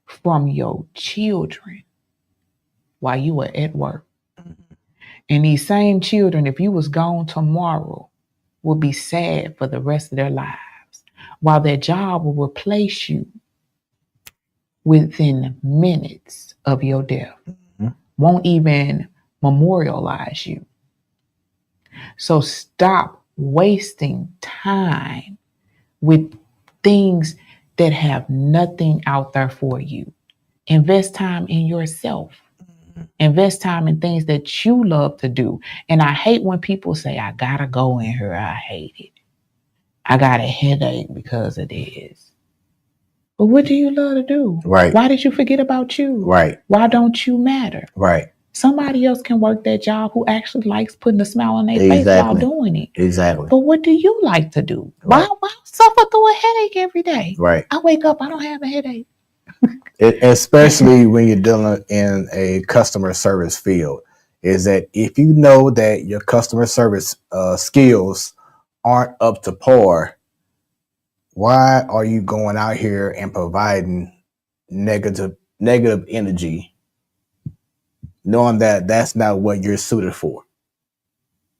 from your children while you were at work. And these same children, if you was gone tomorrow, will be sad for the rest of their lives, while their job will replace you within minutes of your death. Won't even memorialize you. So stop wasting time with things that have nothing out there for you. Invest time in yourself. Invest time in things that you love to do. And I hate when people say, I gotta go in here. I hate it. I got a headache because of this. But what do you love to do? Right. Why did you forget about you? Right. Why don't you matter? Right. Somebody else can work that job who actually likes putting a smile on their face while doing it. Exactly. But what do you like to do? Right. Why suffer through a headache every day? Right. I wake up, I don't have a headache. Especially when you're dealing in a customer service field, is that if you know that your customer service skills aren't up to par, why are you going out here and providing negative energy, knowing that that's not what you're suited for?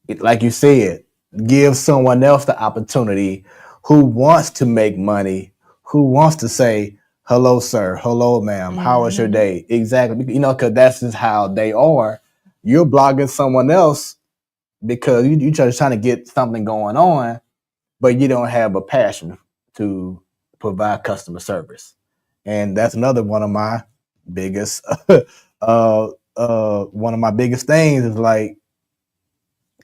Like you said, give someone else the opportunity who wants to make money, who wants to say, hello, sir. Hello, ma'am. How was your day? Exactly. Because that's just how they are. you're blogging someone else because you're just trying to get something going on, but you don't have a passion to provide customer service. And that's another one of my biggest one of my biggest things is like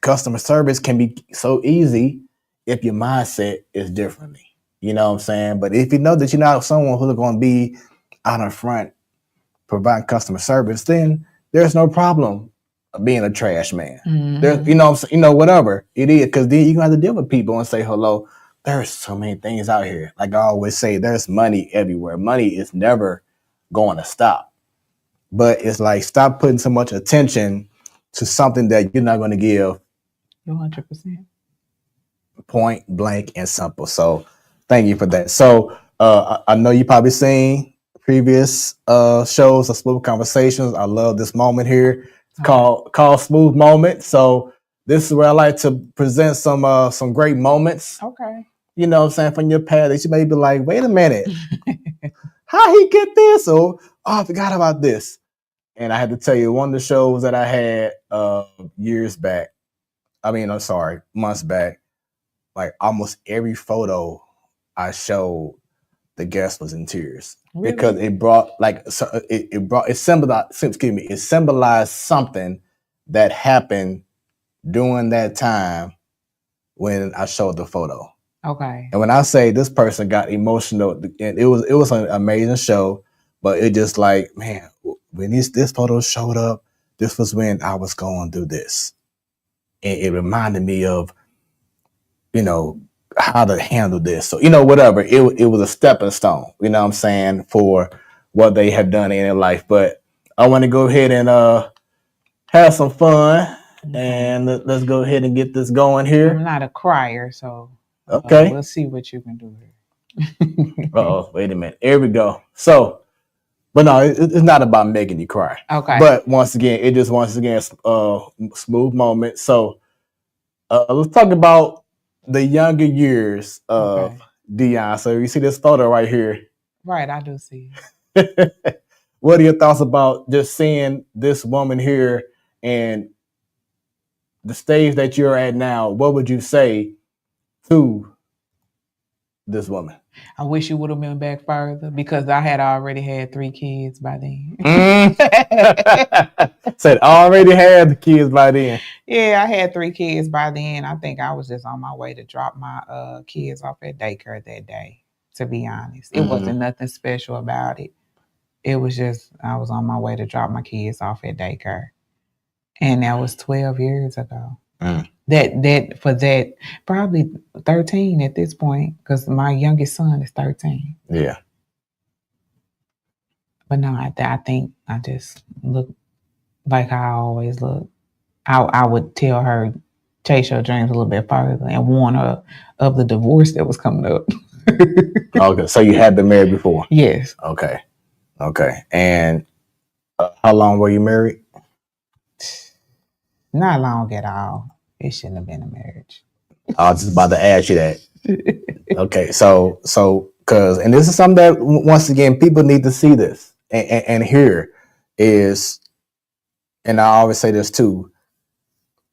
customer service can be so easy if your mindset is differently. You know what I'm saying? But if you know that you're not someone who's going to be out in front providing customer service, then there's no problem being a trash man. There's, whatever it is, because then you're going to have to deal with people and say hello. There's so many things out here. Like I always say, there's money everywhere. Money is never going to stop. But it's like, stop putting so much attention to something that you're not going to give 100%. Point blank and simple. So thank you for that. So I know you probably seen previous shows of Smoooth Conversations. I love this moment here. It's called Smooth Moment. So this is where I like to present some great moments. Okay. You know what I'm saying, from your past that you may be like, wait a minute, how he get this? Or I forgot about this. And I had to tell you, one of the shows that I had months back, like almost every photo I showed, the guest was in tears. Really? Because it brought it symbolized something that happened during that time when I showed the photo. Okay. And when I say this person got emotional, and it was an amazing show, but it just like, man, when this photo showed up, this was when I was going through this. And it reminded me of, how to handle this. So, whatever. It was a stepping stone, you know what I'm saying, for what they have done in their life. But I want to go ahead and have some fun. And let's go ahead and get this going here. I'm not a crier, so okay. We'll see what you can do here. Uh-oh, wait a minute. Here we go. So, but no, it's not about making you cry. Okay. But once again, smooth moment. So let's talk about the younger years of Deonne. So you see this photo right here. Right, I do see it. What are your thoughts about just seeing this woman here and the stage that you're at now? What would you say to this woman? I wish you would have been back further because I had already had 3 kids by then. Said already had the kids by then. Yeah, I had 3 kids by then. I think I was just on my way to drop my kids off at daycare that day, to be honest. It wasn't nothing special about it. It was just I was on my way to drop my kids off at daycare. And that was 12 years ago. That probably 13 at this point, because my youngest son is 13. Yeah. But no, I think I just look like how I always look. I would tell her, chase your dreams a little bit further and warn her of the divorce that was coming up. Okay, so you had been married before? Yes. Okay. And how long were you married? Not long at all. It shouldn't have been a marriage. I was just about to ask you that. Okay, so because, and this is something that once again people need to see this and hear is, and I always say this too,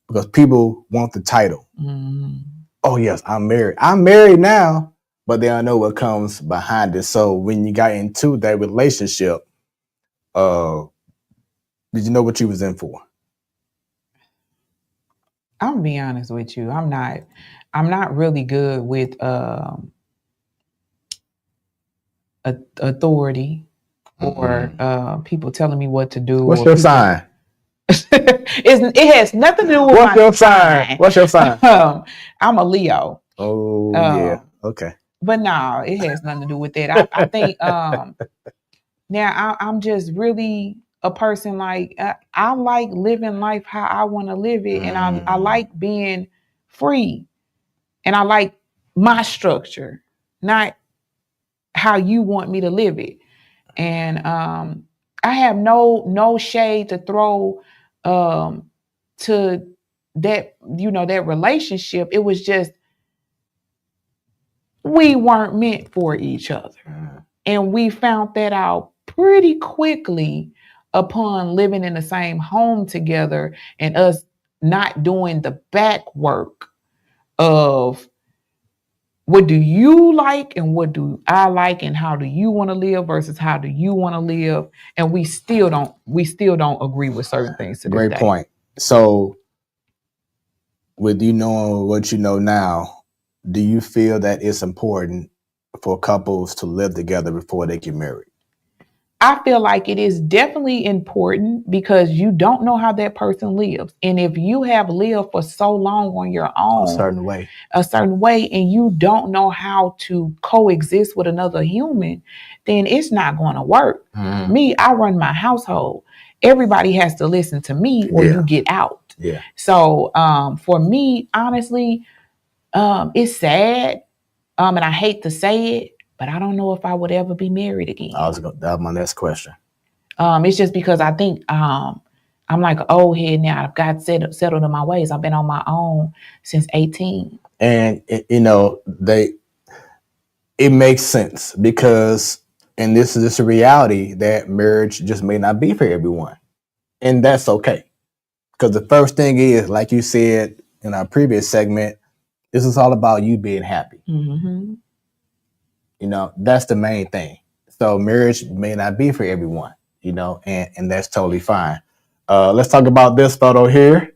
because people want the title. Mm-hmm. Oh yes, I'm married. I'm married now, but they don't know what comes behind it. So when you got into that relationship, did you know what you was in for? I'm gonna be honest with you. I'm not really good with authority or people telling me what to do. What's your sign? It has nothing to do with What's your sign? What's your sign? I'm a Leo. Oh yeah. Okay. But no, it has nothing to do with that. I think now I'm just really a person like I like living life how I want to live it, and I like being free, and I like my structure, not how you want me to live it. And I have no shade to throw to that, that relationship. It was just we weren't meant for each other, and we found that out pretty quickly. upon living in the same home together and us not doing the back work of what do you like and what do I like and how do you want to live versus how do you want to live, and we still don't agree with certain things to this Great day. point. So with you knowing what you know now, do you feel that it's important for couples to live together before they get married? I feel like it is definitely important because you don't know how that person lives. And if you have lived for so long on your own, A certain way, and you don't know how to coexist with another human, then it's not going to work. Mm-hmm. Me, I run my household. Everybody has to listen to me or you get out. Yeah. So for me, honestly, it's sad. And I hate to say it, but I don't know if I would ever be married again. That was my next question. It's just because I think I'm like an old head now. I've got settled in my ways. I've been on my own since 18. And it makes sense because, and this is a reality, that marriage just may not be for everyone. And that's okay. Because the first thing is, like you said in our previous segment, this is all about you being happy. Mm-hmm. That's the main thing. So marriage may not be for everyone, and that's totally fine. Let's talk about this photo here.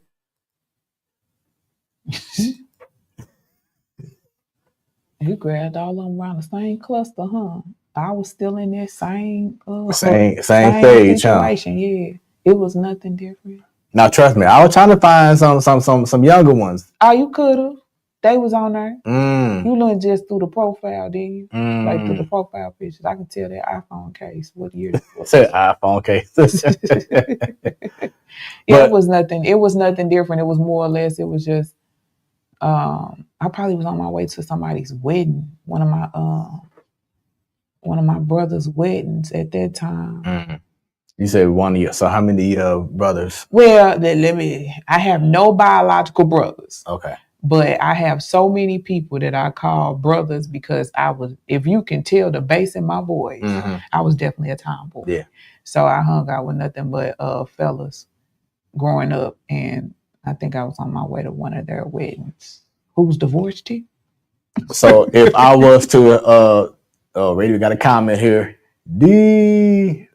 You grabbed all of them around the same cluster, huh? I was still in that same same stage, situation. Yeah, it was nothing different. Now, trust me, I was trying to find some younger ones. Oh, you could have. They was on there. Mm. You looked just through the profile, didn't you? Mm. Like through the profile pictures. I can tell that iPhone case. What year it was. Said iPhone case. Yeah, it was nothing. It was nothing different. It was more or less. It was just. I probably was on my way to somebody's wedding. One of my brother's weddings at that time. Mm-hmm. You said one of you. So how many brothers? Well, I have no biological brothers. Okay. But I have so many people that I call brothers because if you can tell the bass in my voice, mm-hmm. I was definitely a tomboy. Yeah. So I hung out with nothing but fellas growing up, and I think I was on my way to one of their weddings. Who's divorced you? So if I was to Radio got a comment here.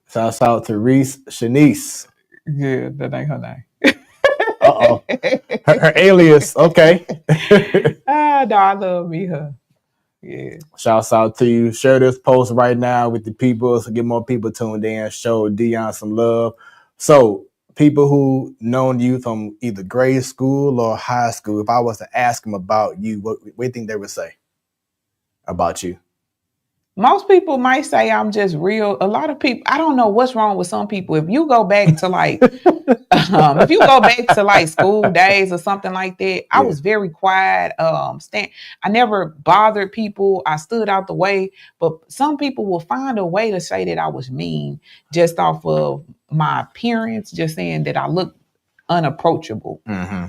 Shouts out to Reese Shanice. Yeah, that ain't her name. Uh-oh. Her alias. Okay. No, I love me her. Yeah. Shouts out to you. Share this post right now with the people so get more people tuned in. Show Deonne some love. So people who known you from either grade school or high school, if I was to ask them about you, what do you think they would say about you? Most people might say I'm just real. A lot of people, I don't know what's wrong with some people. If you go back to school days or something like that, I was very quiet. I never bothered people. I stood out the way. But some people will find a way to say that I was mean just off of my appearance, just saying that I look unapproachable. Mm-hmm.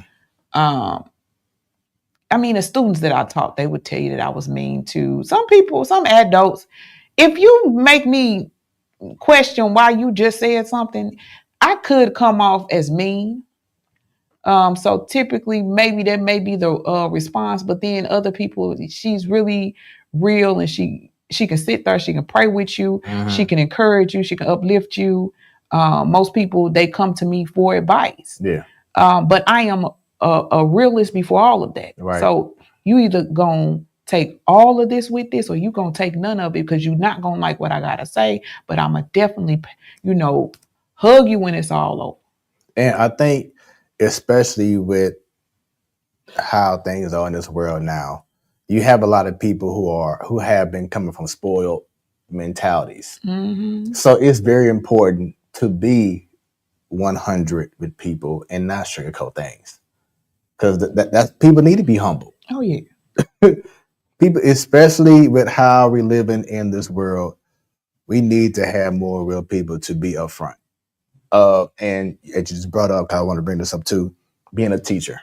The students that I taught, they would tell you that I was mean to some people, some adults. If you make me question why you just said something, I could come off as mean. So typically, maybe that may be the response. But then other people, she's really real, and she can sit there, she can pray with you, mm-hmm. she can encourage you, she can uplift you. Most people, they come to me for advice. Yeah. But I am a realist before all of that. Right. So you either gonna take all of this with this, or you gonna take none of it because you're not gonna like what I gotta say. But I'ma definitely, hug you when it's all over. And I think, especially with how things are in this world now, you have a lot of people who have been coming from spoiled mentalities. Mm-hmm. So it's very important to be 100 with people and not sugarcoat things. Because that's people need to be humble. Oh, yeah. People, especially with how we're living in this world, we need to have more real people to be upfront. And it just brought up, I want to bring this up too, being a teacher.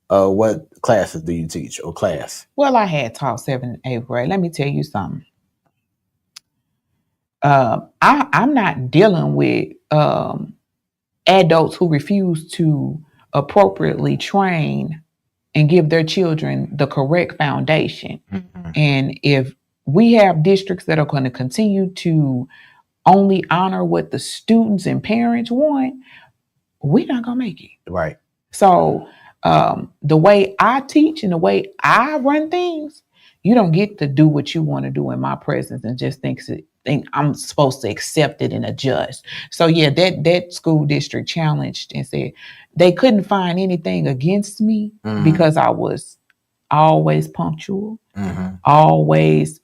What classes do you teach or class? Well, I had taught 7th and 8th grade. Let me tell you something. I'm not dealing with adults who refuse to appropriately train and give their children the correct foundation. Mm-hmm. And if we have districts that are going to continue to only honor what the students and parents want, we're not going to make it. Right. So the way I teach and the way I run things, you don't get to do what you want to do in my presence and just think I'm supposed to accept it and adjust. So yeah, that school district challenged and said they couldn't find anything against me because I was always punctual, always,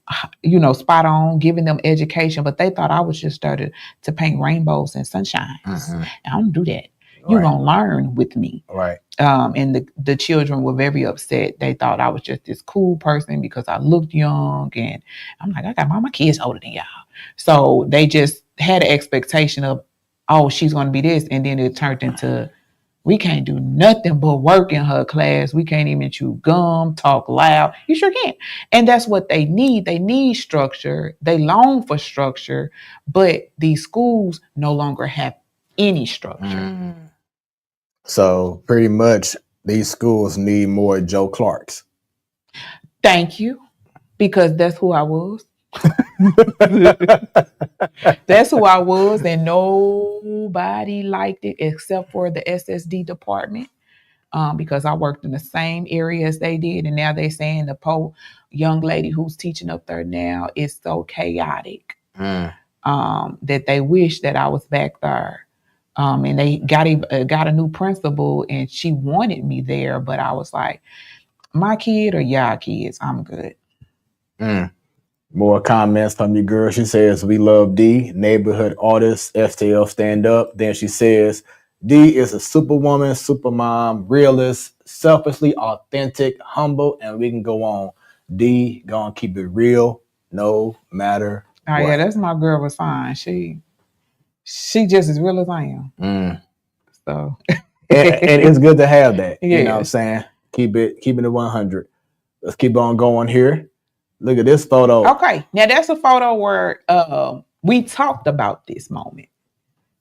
spot on, giving them education. But they thought I was just started to paint rainbows and sunshines. I don't do that. You're going to learn with me. Right. And the children were very upset. They thought I was just this cool person because I looked young. And I'm like, I got my kids older than y'all. So they just had an expectation of, oh, she's going to be this. And then it turned into, we can't do nothing but work in her class. We can't even chew gum, talk loud. You sure can't. And that's what they need. They need structure. They long for structure. But these schools no longer have any structure. So pretty much these schools need more Joe Clarks. Thank you. Because that's who I was. That's who I was, and nobody liked it except for the SSD department, because I worked in the same area as they did, and now they're saying the young lady who's teaching up there now is so chaotic that they wish that I was back there. And they got a new principal, and she wanted me there, but I was like, my kid or y'all kids, I'm good. More comments from your girl. She says, we love D, neighborhood artist, FTL stand up. Then she says, D is a superwoman, supermom, realist, selfishly authentic, humble, and we can go on. D gonna keep it real no matter what. Yeah, that's my girl was fine. She just as real as I am. So and it's good to have that. Yes. You know what I'm saying? Keeping it 100. Let's keep on going here. Look at this photo. Okay, now that's a photo where we talked about this moment.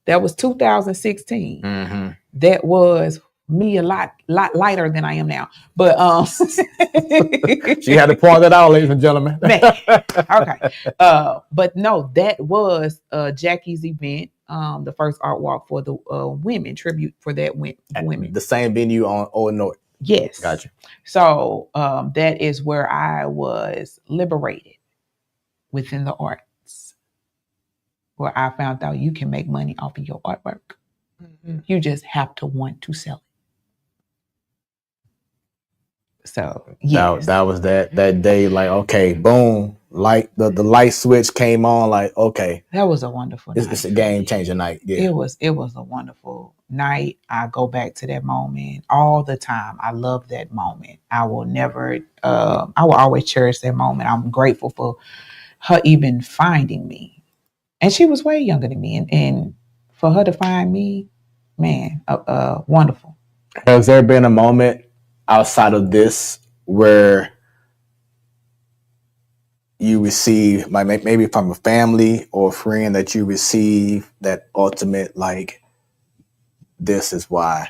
That was 2016. That was me a lot lighter than I am now. But she had to point that out, ladies and gentlemen. Okay. But no, that was Jackie's event. The first art walk for the women, tribute for that women. The same venue on Old North. Yes. Gotcha. So that is where I was liberated within the arts, where I found out you can make money off of your artwork. You just have to want to sell it. So yes. That was that day, like, okay, boom, like the light switch came on, like, okay. That was a wonderful night. It's a game changer night. Yeah. It was a wonderful night. I go back to that moment all the time. I love that moment. I will always cherish that moment. I'm grateful for her even finding me. And she was way younger than me. And for her to find me, man, wonderful. Has there been a moment outside of this where you receive, like maybe from a family or a friend, that you receive that ultimate, like, this is why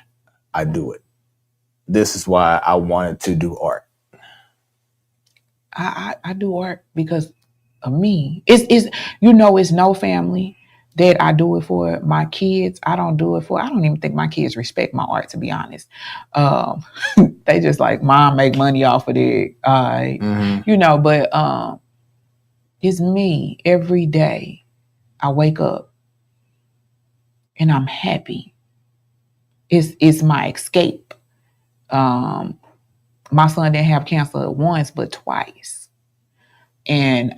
I do it. This is why I wanted to do art. I do art because of me. It's no family that I do it for. My kids, I don't do it for. I don't even think my kids respect my art, to be honest. They just like, Mom, make money off of it. But it's me every day. I wake up and I'm happy. It's my escape. My son didn't have cancer once, but twice. And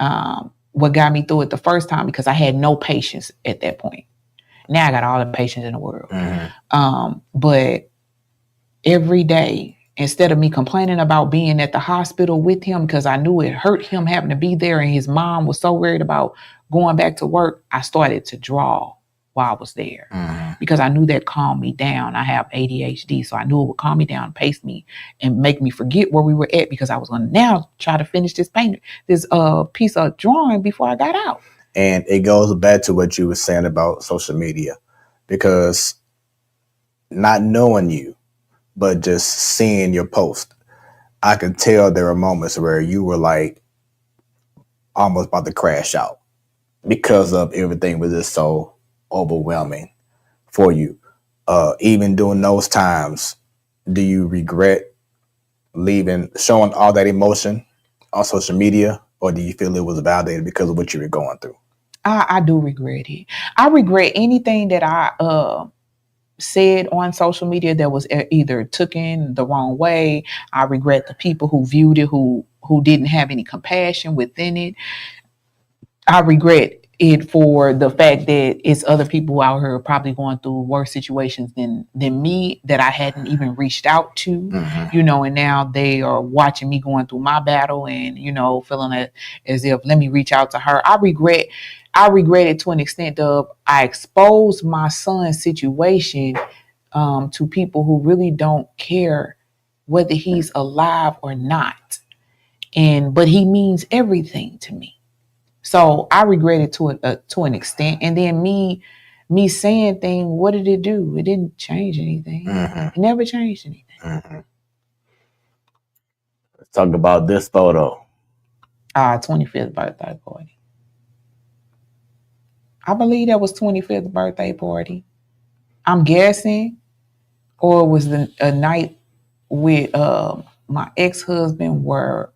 what got me through it the first time, because I had no patience at that point. Now I got all the patience in the world. But every day, instead of me complaining about being at the hospital with him, because I knew it hurt him having to be there and his mom was so worried about going back to work, I started to draw while I was there, because I knew that calmed me down. I have ADHD, so I knew it would calm me down, pace me, and make me forget where we were at, because I was going to now try to finish this piece of drawing before I got out. And it goes back to what you were saying about social media. because not knowing you, but just seeing your post, I could tell there were moments where you were like almost about to crash out because of everything was just so overwhelming for you. Even during those times, do you regret showing all that emotion on social media, or do you feel it was validated because of what you were going through? I do regret it. I regret anything that I said on social media that was either taken the wrong way. I regret the people who viewed it, who didn't have any compassion within it. I regret it for the fact that it's other people out here probably going through worse situations than me that I hadn't even reached out to, Mm-hmm. and now they are watching me going through my battle and, feeling as if let me reach out to her. I regret it to an extent of I exposed my son's situation to people who really don't care whether he's alive or not. But he means everything to me. So I regret it to an extent. And then me saying things, what did it do? It didn't change anything. Mm-hmm. It never changed anything. Mm-hmm. Let's talk about this photo. 25th birthday party. I believe that was 25th birthday party. I'm guessing, or it was a night with my ex-husband where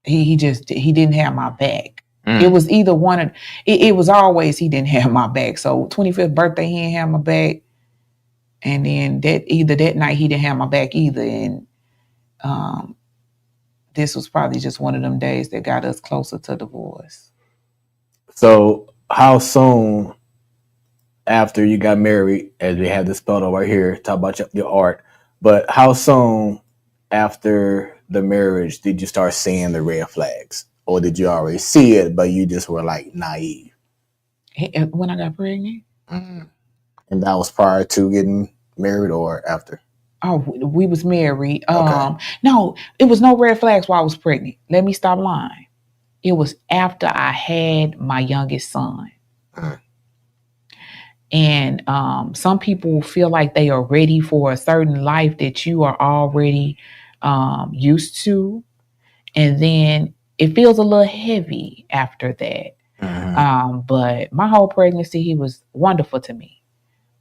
he didn't have my back. It was either one of it was always he didn't have my back. So 25th birthday he didn't have my back, and then that night he didn't have my back either. And this was probably just one of them days that got us closer to divorce. So how soon after you got married, as we have this photo right here, talk about your art, but how soon after the marriage did you start seeing the red flags? Or did you already see it, but you just were like naive? When I got pregnant. Mm-hmm. And that was prior to getting married or after? Oh, we was married. Okay. No, it was no red flags while I was pregnant. Let me stop lying. It was after I had my youngest son. Mm. And some people feel like they are ready for a certain life that you are already used to. And then it feels a little heavy after that. Mm-hmm. But my whole pregnancy, he was wonderful to me.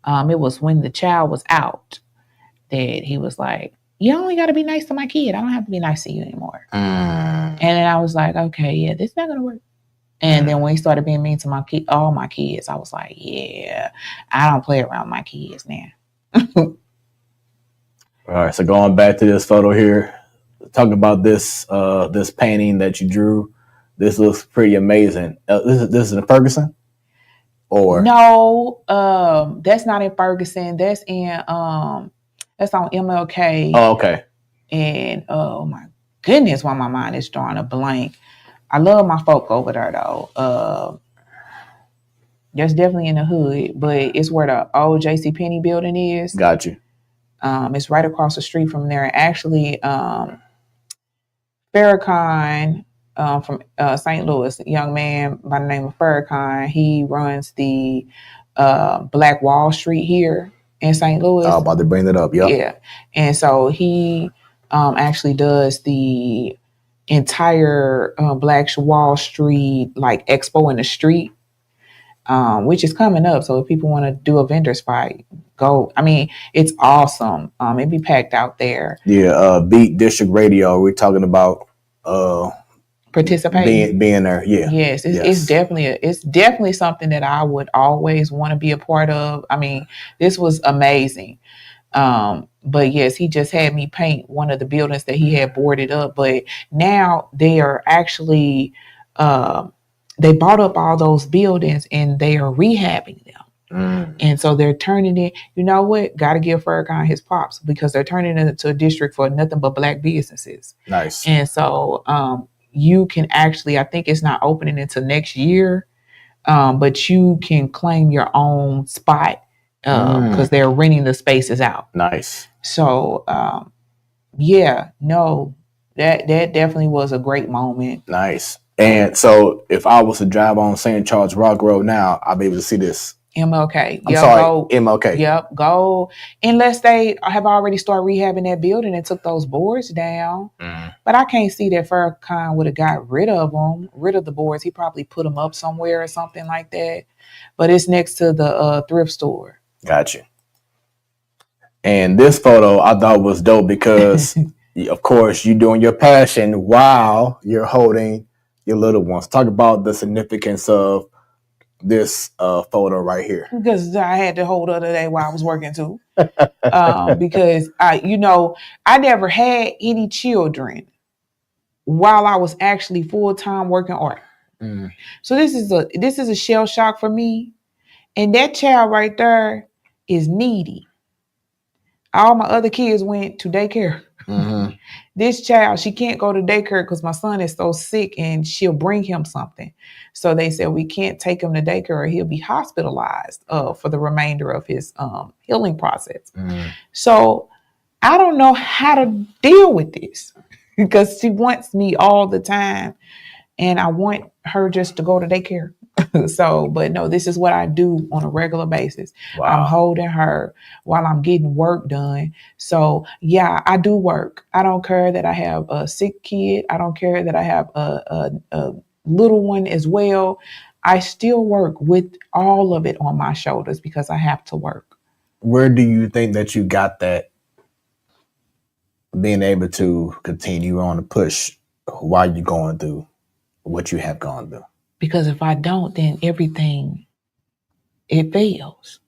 It was when the child was out that he was like, you only got to be nice to my kid. I don't have to be nice to you anymore. And then I was like, okay, yeah, this is not going to work. And then when he started being mean to all my kids, I was like, yeah, I don't play around my kids now. All right, so going back to this photo here, talking about this painting that you drew. This looks pretty amazing. This is in Ferguson? Or no, that's not in Ferguson. That's that's on MLK. Oh, okay. And oh my goodness, why my mind is drawing a blank. I love my folk over there though. That's definitely in the hood, but it's where the old JCPenney building is. Got you. It's right across the street from there. Actually, Farrakhan from St. Louis, a young man by the name of Farrakhan, he runs the Black Wall Street here in St. Louis. Oh, about to bring that up, yep. Yeah. And so he actually does the entire Black Wall Street like expo in the street, which is coming up. So if people want to do a vendor's fight, go. I mean, it's awesome. It'd be packed out there. Yeah, Beat District Radio. We're talking about participating, being there. Yeah. Yes, it's definitely something that I would always want to be a part of. I mean, this was amazing. But yes, he just had me paint one of the buildings that he had boarded up. But now they are actually they bought up all those buildings and they are rehabbing them. And so they're turning it, you know what? Got to give Farrakhan his props because they're turning it into a district for nothing but Black businesses. Nice. And so you can actually, I think it's not opening until next year, but you can claim your own spot because they're renting the spaces out. Nice. So that definitely was a great moment. Nice. And so if I was to drive on St. Charles Rock Road now, I'll be able to see this. MLK. I'm Yep, sorry, go. MLK. Yep, go. Unless they have already started rehabbing that building and took those boards down. But I can't see that Farrakhan would have got rid of the boards. He probably put them up somewhere or something like that. But it's next to the thrift store. Gotcha. And this photo I thought was dope because, of course, you're doing your passion while you're holding your little ones. Talk about the significance of this photo right here. Because I had to hold the other day while I was working too. Because I never had any children while I was actually full-time working art. So this is a shell shock for me. And that child right there is needy. All my other kids went to daycare. This child, she can't go to daycare because my son is so sick and she'll bring him something. So they said we can't take him to daycare or he'll be hospitalized for the remainder of his healing process. So I don't know how to deal with this because she wants me all the time and I want her just to go to daycare. But no, this is what I do on a regular basis. Wow. I'm holding her while I'm getting work done. So yeah, I do work. I don't care that I have a sick kid. I don't care that I have a little one as well. I still work with all of it on my shoulders because I have to work. Where do you think that you got that being able to continue on to push while you're going through what you have gone through? Because if I don't, then everything, it fails.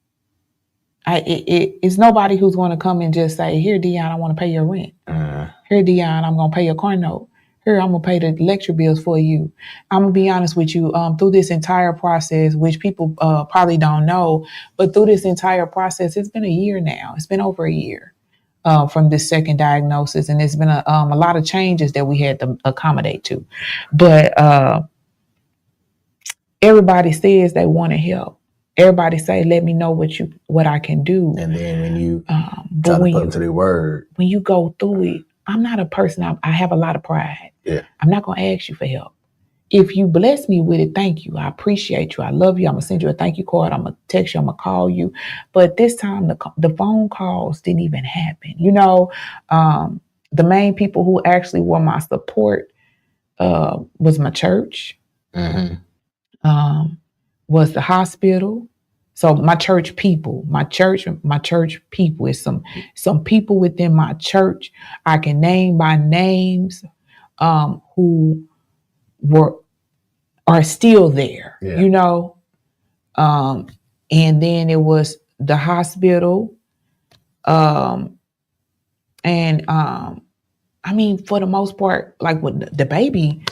It's nobody who's going to come and just say, here, Deonne, I want to pay your rent. Here, Deonne, I'm going to pay your car note. Here, I'm going to pay the lecture bills for you. I'm going to be honest with you, through this entire process, which people probably don't know, but through this entire process, it's been a year now. It's been over a year from this second diagnosis. And it's been a lot of changes that we had to accommodate to. But everybody says they want to help. Everybody say, let me know what I can do. And then when you try to put into the word. When you go through it, I'm not a person, I have a lot of pride. Yeah. I'm not going to ask you for help. If you bless me with it, thank you. I appreciate you. I love you. I'm going to send you a thank you card. I'm going to text you. I'm going to call you. But this time, the phone calls didn't even happen. The main people who actually were my support was my church. Was the hospital. So my church people is some people within my church. I can name by names who are still there, and then it was the hospital. I mean, for the most part, like with the baby,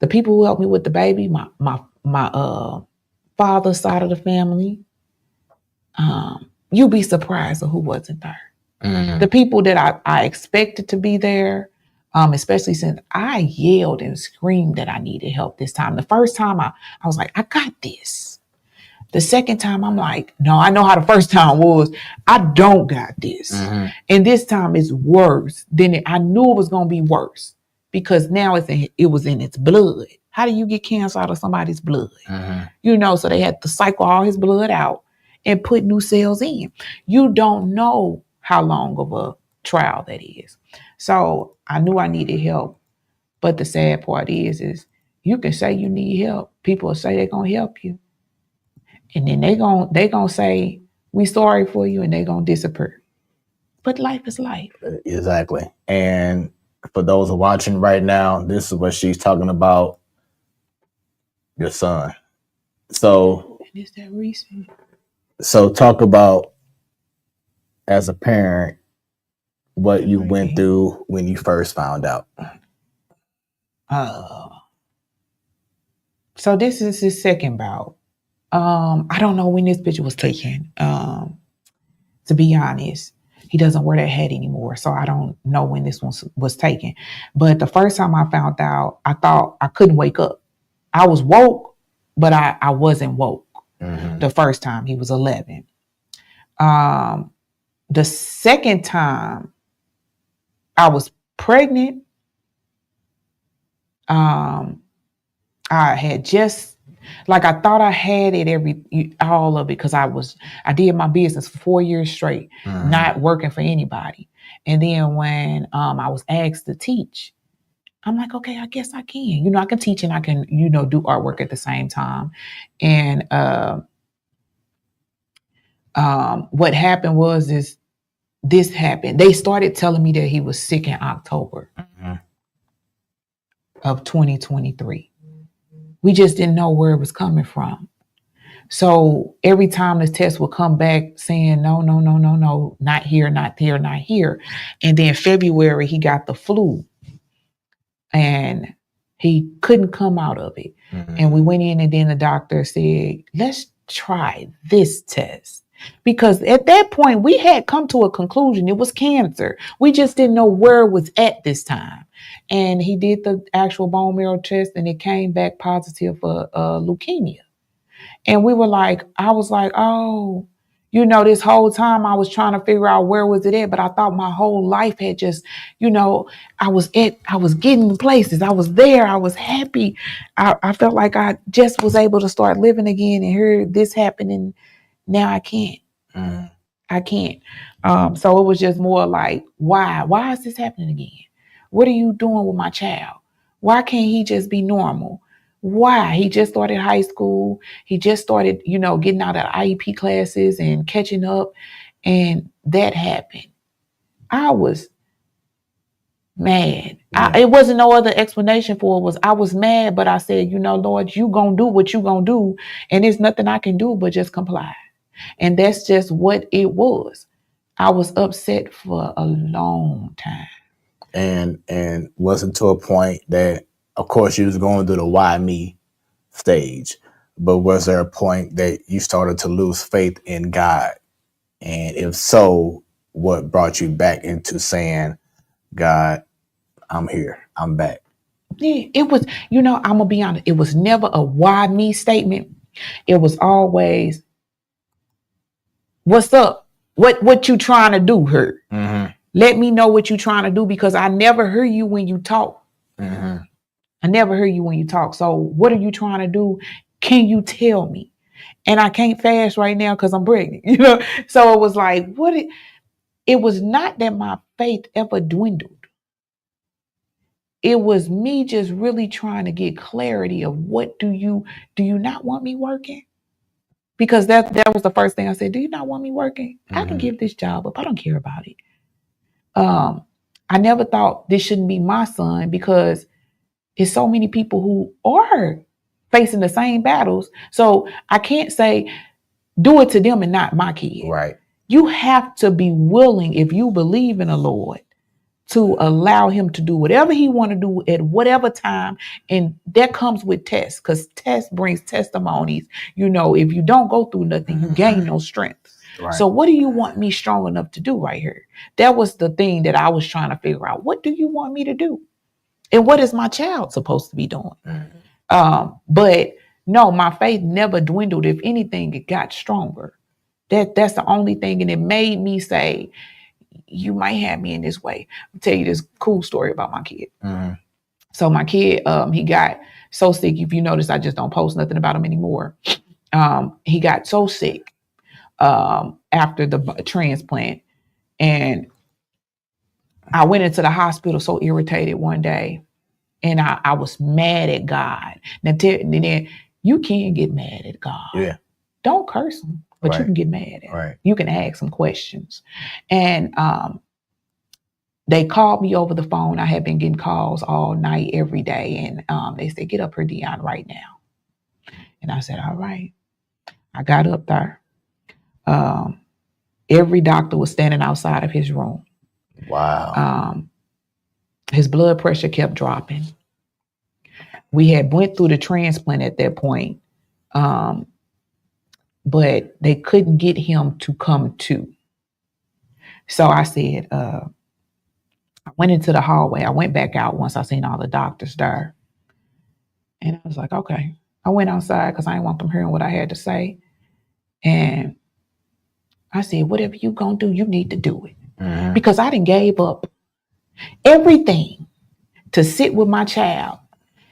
the people who helped me with the baby, my father's side of the family, you'd be surprised of who wasn't there. The people that I expected to be there, especially since I yelled and screamed that I needed help this time. The first time I was like, I got this. The second time I'm like, no, I know how the first time was. I don't got this. And this time it's worse than I knew it was going to be worse because now it was in its blood. How do you get cancer out of somebody's blood? So they had to cycle all his blood out and put new cells in. You don't know how long of a trial that is. So I knew I needed help. But the sad part is you can say you need help. People will say they're going to help you. And then they gonna say, we sorry for you, and they gonna disappear. But life is life. Exactly. And for those watching right now, this is what she's talking about, your son. So and is that recent? So talk about, as a parent, what you went through when you first found out. So this is his second bout. I don't know when this picture was taken. To be honest, he doesn't wear that hat anymore, so I don't know when this one was taken. But the first time I found out, I thought I couldn't wake up. I was woke, but I wasn't woke. The first time he was 11. The second time I was pregnant. I had just, like, I thought I had it all of it, because I did my business for 4 years straight, not working for anybody. And then when I was asked to teach, I'm like, okay, I guess I can. I can teach and I can, do artwork at the same time. And what happened was this happened. They started telling me that he was sick in October of 2023. We just didn't know where it was coming from. So every time this test would come back saying, no, not here, not here, not here. And then February, he got the flu and he couldn't come out of it. And we went in, and then the doctor said, let's try this test. Because at that point, we had come to a conclusion. It was cancer. We just didn't know where it was at this time. And he did the actual bone marrow test, and it came back positive for leukemia. And I was like, oh, this whole time I was trying to figure out where was it at, but I thought my whole life had just, I was getting places. I was there. I was happy. I felt like I just was able to start living again, and here this happened, and now I can't. I can't. So it was just more like, why? Why is this happening again? What are you doing with my child? Why can't he just be normal? Why? He just started high school. He just started, getting out of IEP classes and catching up. And that happened. I was mad. It wasn't no other explanation for it. I was mad, but I said, Lord, you gonna do what you gonna do. And there's nothing I can do but just comply. And that's just what it was. I was upset for a long time. And wasn't to a point that, of course, you was going through the why me stage, but was there a point that you started to lose faith in God? And if so, what brought you back into saying, God, I'm here, I'm back? Yeah, it was, I'm gonna be honest, it was never a why me statement. It was always, what's up? What you trying to do here? Let me know what you trying to do, because I never hear you when you talk. I never hear you when you talk. So what are you trying to do? Can you tell me? And I can't fast right now because I'm pregnant, So it was like, it was not that my faith ever dwindled. It was me just really trying to get clarity of, what do you not want me working? Because that was the first thing I said. Do you not want me working? I can give this job up. I don't care about it. I never thought this shouldn't be my son, because it's so many people who are facing the same battles. So I can't say do it to them and not my kid. Right. You have to be willing, if you believe in the Lord, to allow him to do whatever he want to do at whatever time. And that comes with tests, because test brings testimonies. If you don't go through nothing, you gain no strength. Right. So what do you want me strong enough to do right here? That was the thing that I was trying to figure out. What do you want me to do? And what is my child supposed to be doing? But no, my faith never dwindled. If anything, it got stronger. That's the only thing. And it made me say, you might have me in this way. I'll tell you this cool story about my kid. So my kid, he got so sick. If you notice, I just don't post nothing about him anymore. He got so sick after the transplant. And I went into the hospital so irritated one day. And I was mad at God. Now, then you can get mad at God. Yeah. Don't curse him, but you can get mad at him. Right. You can ask some questions. And they called me over the phone. I had been getting calls all night, every day. And they said, get up here, Deonne, right now. And I said, all right. I got up there. Every doctor was standing outside of his room. Wow. His blood pressure kept dropping. We had went through the transplant at that point, but they couldn't get him to come to. So I said, I went into the hallway. I went back out once I seen all the doctors there. And I was like, okay. I went outside because I didn't want them hearing what I had to say. And I said, whatever you gonna do, you need to do it. Because I done gave up everything to sit with my child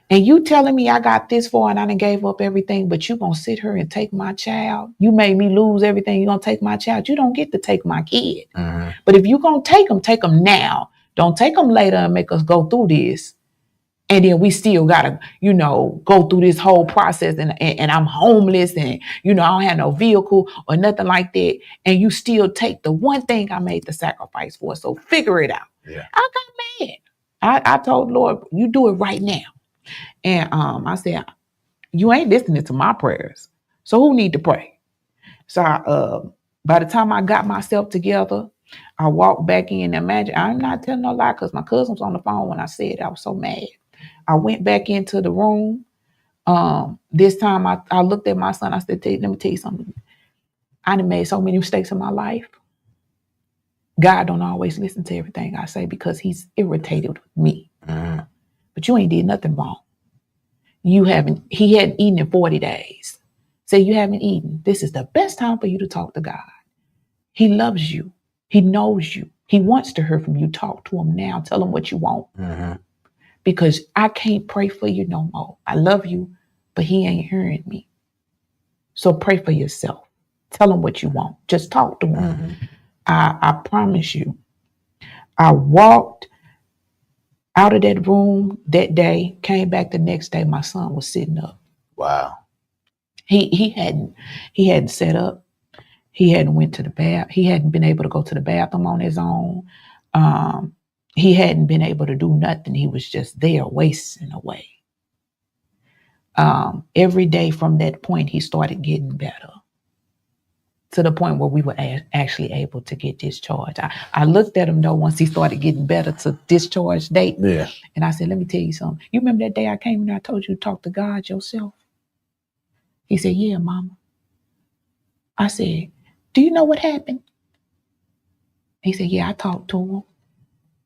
And you telling me I got this far and I done gave up everything, but you gonna sit here and take my child? You made me lose everything. You gonna take my child? You don't get to take my kid. But if you gonna take them now. Don't take them later and make us go through this. And then we still gotta, go through this whole process and I'm homeless and, I don't have no vehicle or nothing like that. And you still take the one thing I made the sacrifice for. So figure it out. Yeah. I got mad. I told Lord, you do it right now. And I said, you ain't listening to my prayers. So who need to pray? So by the time I got myself together, I walked back in. Imagine, I'm not telling no lie because my cousin was on the phone when I said it. I was so mad. I went back into the room. This time I looked at my son. I said, let me tell you something. I done made so many mistakes in my life. God don't always listen to everything I say because he's irritated with me. But you ain't did nothing wrong. He hadn't eaten in 40 days. Say you haven't eaten. This is the best time for you to talk to God. He loves you. He knows you. He wants to hear from you. Talk to him now. Tell him what you want. Because I can't pray for you no more. I love you, but he ain't hearing me. So pray for yourself. Tell him what you want. Just talk to him. I promise you, I walked out of that room that day, came back the next day, my son was sitting up. Wow. He hadn't set up. He hadn't went to the bath. He hadn't been able to go to the bathroom on his own. He hadn't been able to do nothing. He was just there wasting away. Every day from that point, he started getting better to the point where we were actually able to get discharged. I looked at him though once he started getting better to discharge date. Yeah. And I said, let me tell you something. You remember that day I came and I told you to talk to God yourself? He said, yeah, mama. I said, do you know what happened? He said, yeah, I talked to him.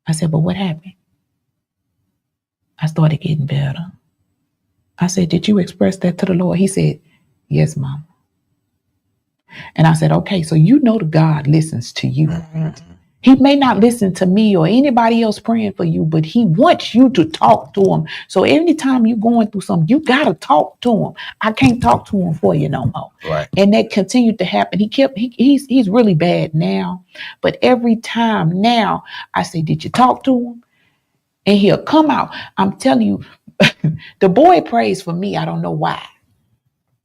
I said, but what happened? I started getting better. I said, did you express that to the Lord? He said, yes, mama. And I said, okay, so you know that God listens to you. He may not listen to me or anybody else praying for you, but he wants you to talk to him. So anytime you're going through something, you got to talk to him. I can't talk to him for you no more. Right. And that continued to happen. He's really bad now. But every time now I say, did you talk to him? And he'll come out. I'm telling you, the boy prays for me. I don't know why.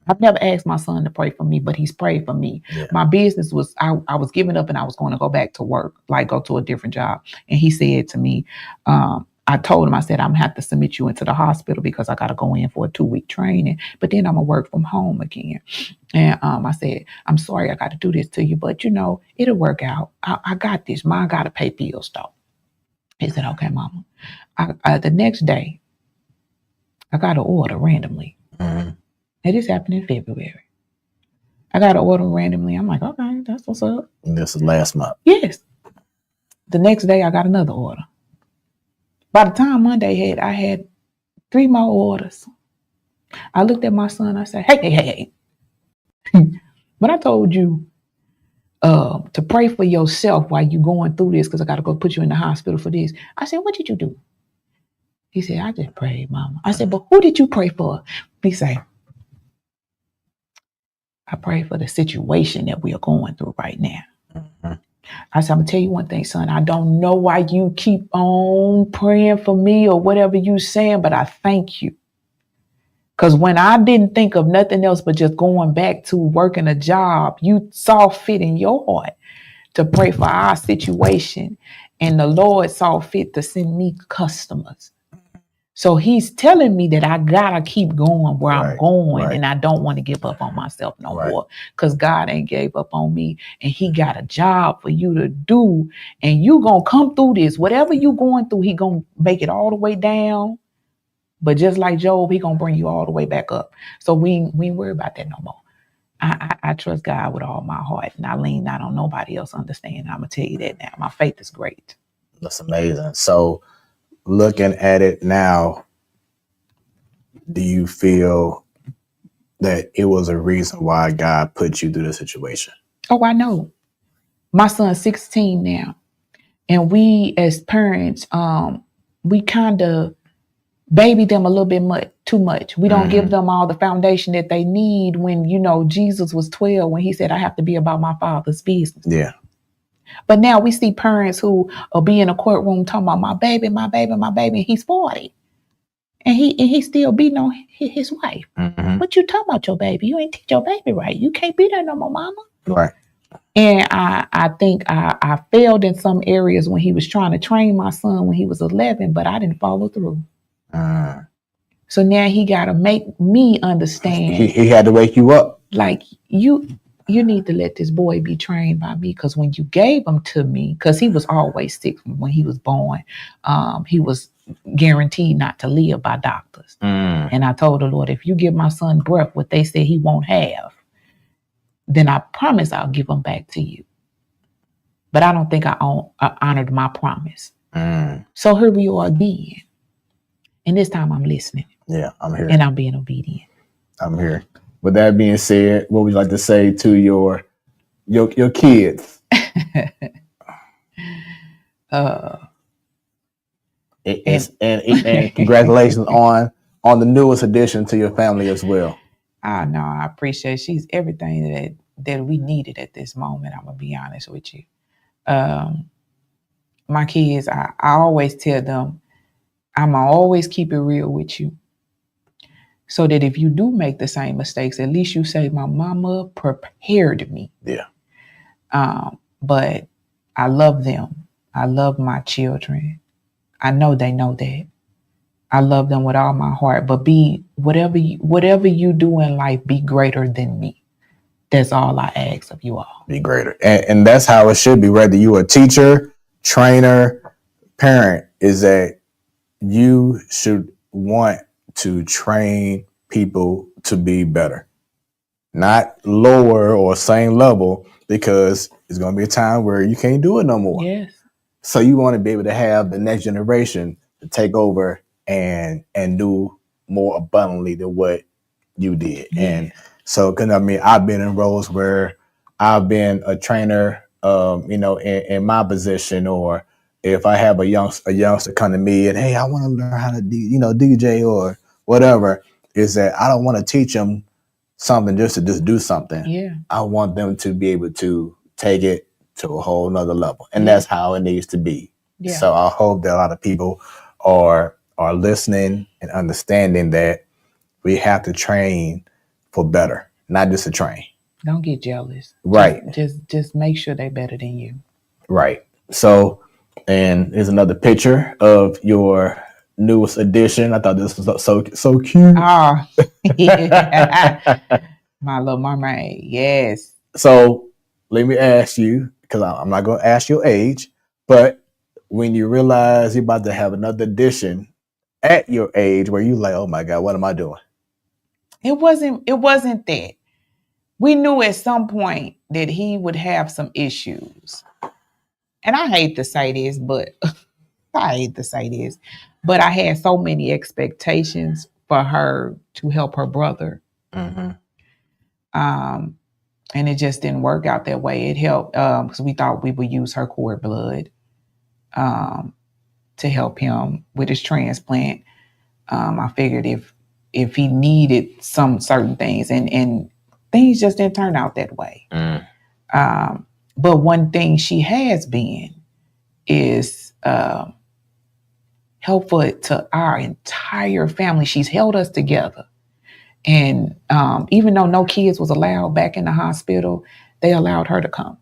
I've never asked my son to pray for me, but he's prayed for me. Yeah. My business was, I was giving up and I was going to go back to work, like go to a different job. And he said to me, I told him, I said, I'm going to have to submit you into the hospital because I got to go in for a 2-week training, but then I'm going to work from home again. And I said, I'm sorry I got to do this to you, but it'll work out. I got this. Mom got to pay bills though. He said, okay, mama. The next day, I got an order randomly. And this happened in February. I got an order randomly. I'm like, okay, that's what's up. And this is last month. Yes. The next day, I got another order. By the time Monday hit, I had 3 more orders. I looked at my son. I said, hey. When I told you to pray for yourself while you're going through this, because I got to go put you in the hospital for this. I said, what did you do? He said, I just prayed, mama. I said, but who did you pray for? He said, I pray for the situation that we are going through right now. I said, I'm going to tell you one thing, son. I don't know why you keep on praying for me or whatever you saying, but I thank you. Because when I didn't think of nothing else but just going back to working a job, you saw fit in your heart to pray for our situation. And the Lord saw fit to send me customers. So he's telling me that I gotta keep going where I'm going, and I don't want to give up on myself no more, because God ain't gave up on me, and he got a job for you to do, and you gonna come through this. Whatever you going through, he gonna make it all the way down. But just like Job, he gonna bring you all the way back up. So we ain't worry about that no more. I trust God with all my heart, and I lean not on nobody else understanding. I'm gonna tell you that now. My faith is great. That's amazing. So looking at it now, do you feel that it was a reason why God put you through the situation? Oh, I know. My son's 16 now. And we as parents, we kind of baby them a little bit too much. We don't give them all the foundation that they need when, Jesus was 12 when he said, I have to be about my Father's business. Yeah. But now we see parents who will be in a courtroom talking about my baby, my baby, my baby, and he's 40. And he still beating on his wife. What you talking about your baby? You ain't teach your baby right. You can't be there no more, mama. Right. And I think I failed in some areas when he was trying to train my son when he was 11, but I didn't follow through. So now he got to make me understand. He had to wake you up. Like, you need to let this boy be trained by me, because when you gave him to me, because he was always sick when he was born, he was guaranteed not to live by doctors. And I told the Lord, if you give my son breath, what they say he won't have, then I promise I'll give him back to you. But I don't think I honored my promise. So here we are again. And this time I'm listening. Yeah, I'm here. And I'm being obedient. I'm here. With that being said, what would you like to say to your kids? And congratulations on the newest addition to your family as well. No, I appreciate she's everything that we needed at this moment. I'm gonna be honest with you. My kids, I always tell them, I'm gonna always keep it real with you, so that if you do make the same mistakes, at least you say, my mama prepared me. Yeah. But I love them. I love my children. I know they know that. I love them with all my heart. But be whatever you do in life, be greater than me. That's all I ask of you all. Be greater. And that's how it should be, whether you a teacher, trainer, parent, is that you should want to train people to be better, not lower or same level, because it's going to be a time where you can't do it no more. Yes. So you want to be able to have the next generation to take over and do more abundantly than what you did. Yeah. And so, because I've been in roles where I've been a trainer, in my position, or if I have a youngster come to me and, hey, I want to learn how to DJ or whatever, is that I don't want to teach them something just to do something. Yeah. I want them to be able to take it to a whole nother level. And that's how it needs to be. Yeah. So I hope that a lot of people are listening and understanding that we have to train for better, not just to train. Don't get jealous. Right. Just make sure they're better than you. Right. So, and here's another picture of your newest addition. I thought this was so cute. Oh, yeah. My little mermaid. Yes. So let me ask you, because I'm not going to ask your age, but when you realize you're about to have another addition at your age, where you like, oh my God, what am I doing? It wasn't that. We knew at some point that he would have some issues. And I hate to say this, but I had so many expectations for her to help her brother. Mm-hmm. And it just didn't work out that way. It helped because we thought we would use her cord blood to help him with his transplant. I figured if he needed some certain things, and things just didn't turn out that way. But one thing she has been is helpful to our entire family. She's held us together. And even though no kids was allowed back in the hospital, they allowed her to come.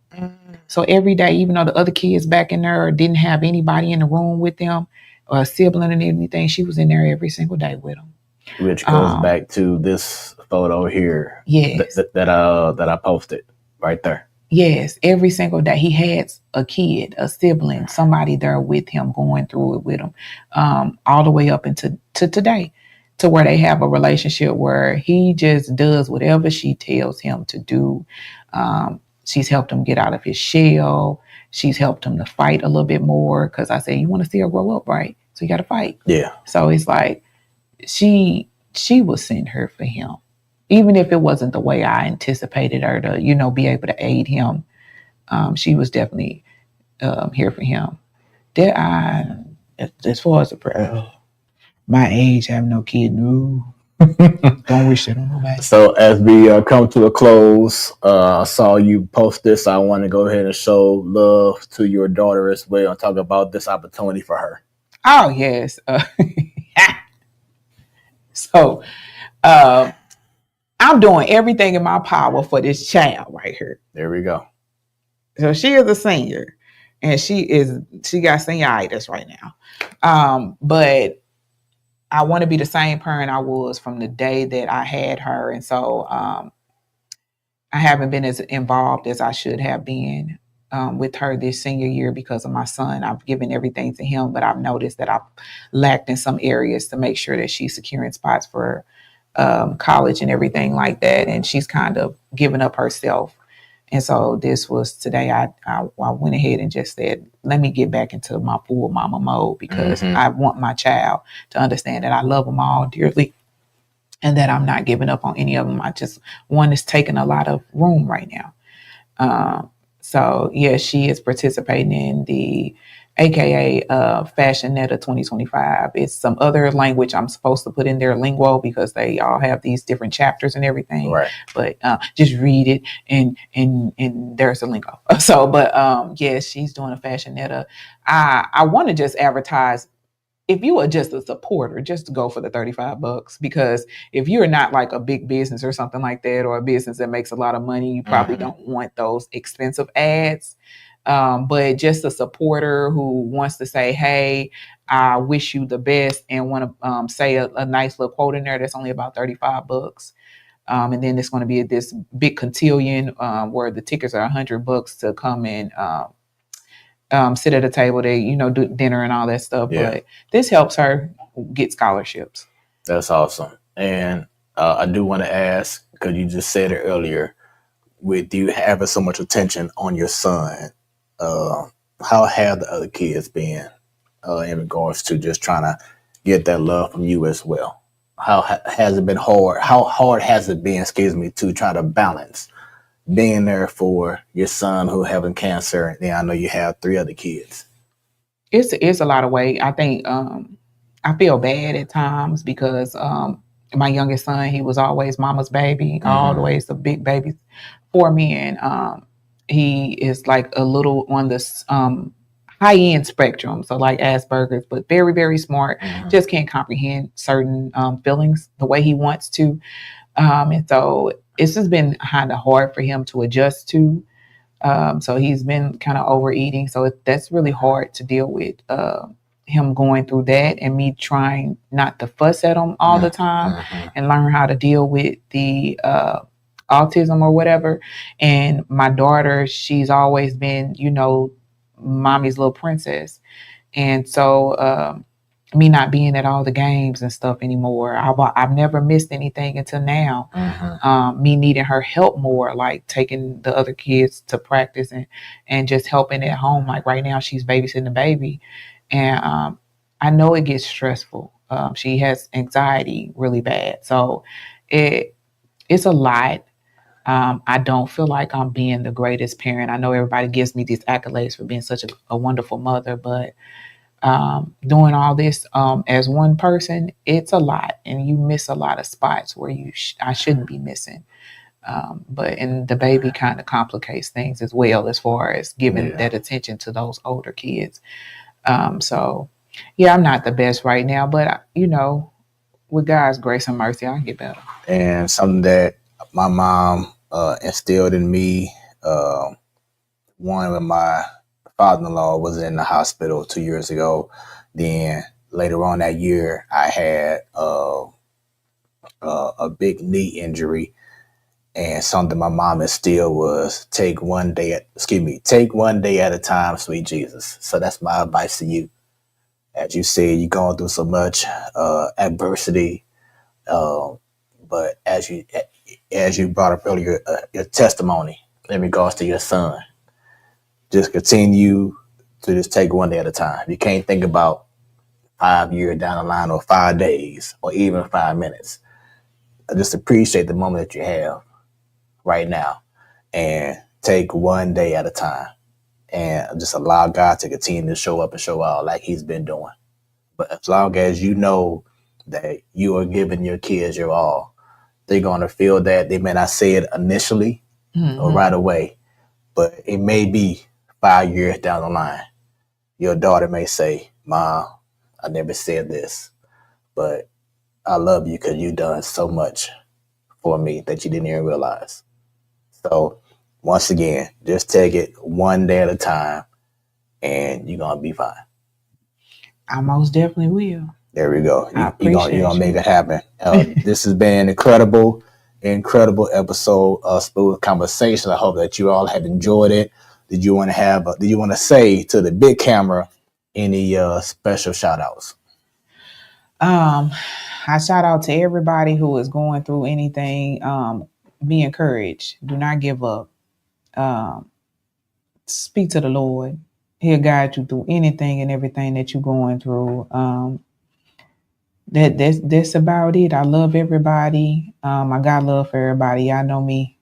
So every day, even though the other kids back in there didn't have anybody in the room with them or a sibling or anything, she was in there every single day with them. Which goes back to this photo here. Yes. That I posted right there. Yes, every single day he had a kid, a sibling, somebody there with him, going through it with him, all the way up into today, to where they have a relationship where he just does whatever she tells him to do. She's helped him get out of his shell. She's helped him to fight a little bit more, because I said, you want to see her grow up, right? So you got to fight. Yeah. So it's like she would send her for him. Even if it wasn't the way I anticipated her to, be able to aid him, she was definitely here for him. As far as the prayer, My age, have no kid. No. Don't wish it on nobody. So as we come to a close, I saw you post this. I want to go ahead and show love to your daughter as well and talk about this opportunity for her. Oh, yes. So I'm doing everything in my power for this child right here. There we go. So she is a senior, and she got senioritis right now. But I want to be the same parent I was from the day that I had her. And so I haven't been as involved as I should have been with her this senior year because of my son. I've given everything to him, but I've noticed that I've lacked in some areas to make sure that she's securing spots for college and everything like that. And she's kind of given up herself. And so this was today, I went ahead and just said, let me get back into my full mama mode because I want my child to understand that I love them all dearly and that I'm not giving up on any of them. I just, one is taking a lot of room right now. So yeah, she is participating in the AKA Fashion Netta 2025. It's some other language I'm supposed to put in there, lingo, because they all have these different chapters and everything. Right. But just read it and there's a lingo. So, but yeah, she's doing a Fashion Netta. I want to just advertise. If you are just a supporter, just go for the $35, because if you're not like a big business or something like that, or a business that makes a lot of money, you probably don't want those expensive ads. But just a supporter who wants to say, hey, I wish you the best, and want to say a nice little quote in there that's only about $35. And then it's going to be this big cotillion where the tickets are $100 to come and sit at a table, they, do dinner and all that stuff. Yeah. But this helps her get scholarships. That's awesome. And I do want to ask, because you just said it earlier, with you having so much attention on your son, how have the other kids been in regards to just trying to get that love from you as well? How has it been hard? How hard has it been, to try to balance being there for your son who having cancer? And then I know you have 3 other kids. It's a lot of weight. I think I feel bad at times because my youngest son, he was always mama's baby, all the way the big baby for me. And he is like a little on this high-end spectrum. So like Asperger's, but very, very smart, just can't comprehend certain feelings the way he wants to. And so it's just been kind of hard for him to adjust to. So he's been kind of overeating. So that's really hard to deal with, him going through that and me trying not to fuss at him all the time and learn how to deal with the autism or whatever. And my daughter, she's always been, mommy's little princess. And so me not being at all the games and stuff anymore. I've never missed anything until now. Me needing her help more, like taking the other kids to practice and just helping at home. Like right now, she's babysitting the baby, and I know it gets stressful. She has anxiety really bad, so it's a lot. I don't feel like I'm being the greatest parent. I know everybody gives me these accolades for being such a wonderful mother, but doing all this as one person, it's a lot, and you miss a lot of spots where I shouldn't be missing. And the baby kind of complicates things as well, as far as giving that attention to those older kids. So yeah, I'm not the best right now, but with God's grace and mercy, I can get better. And something that my mom instilled in me, one of my father-in-law was in the hospital 2 years ago. Then later on that year, I had a big knee injury, and something my mom instilled was take one day at a time, sweet Jesus. So that's my advice to you. As you said, you're going through so much adversity, but as you brought up earlier, your testimony in regards to your son, just continue to just take one day at a time. You can't think about 5 years down the line or 5 days or even 5 minutes. Just appreciate the moment that you have right now and take one day at a time and just allow God to continue to show up and show out like he's been doing. But as long as you know that you are giving your kids your all. They're going to feel that. They may not say it initially or right away, but it may be 5 years down the line. Your daughter may say, Mom, I never said this, but I love you because you've done so much for me that you didn't even realize. So once again, just take it one day at a time and you're going to be fine. I most definitely will. There we go. You're going to make it happen. This has been an incredible episode of Smoooth Conversations. I hope that you all have enjoyed it. Did you want to say to the big camera any special shout outs? I shout out to everybody who is going through anything. Be encouraged. Do not give up. Speak to the Lord. He'll guide you through anything and everything that you're going through. That's about it. I love everybody. I got love for everybody. Y'all know me.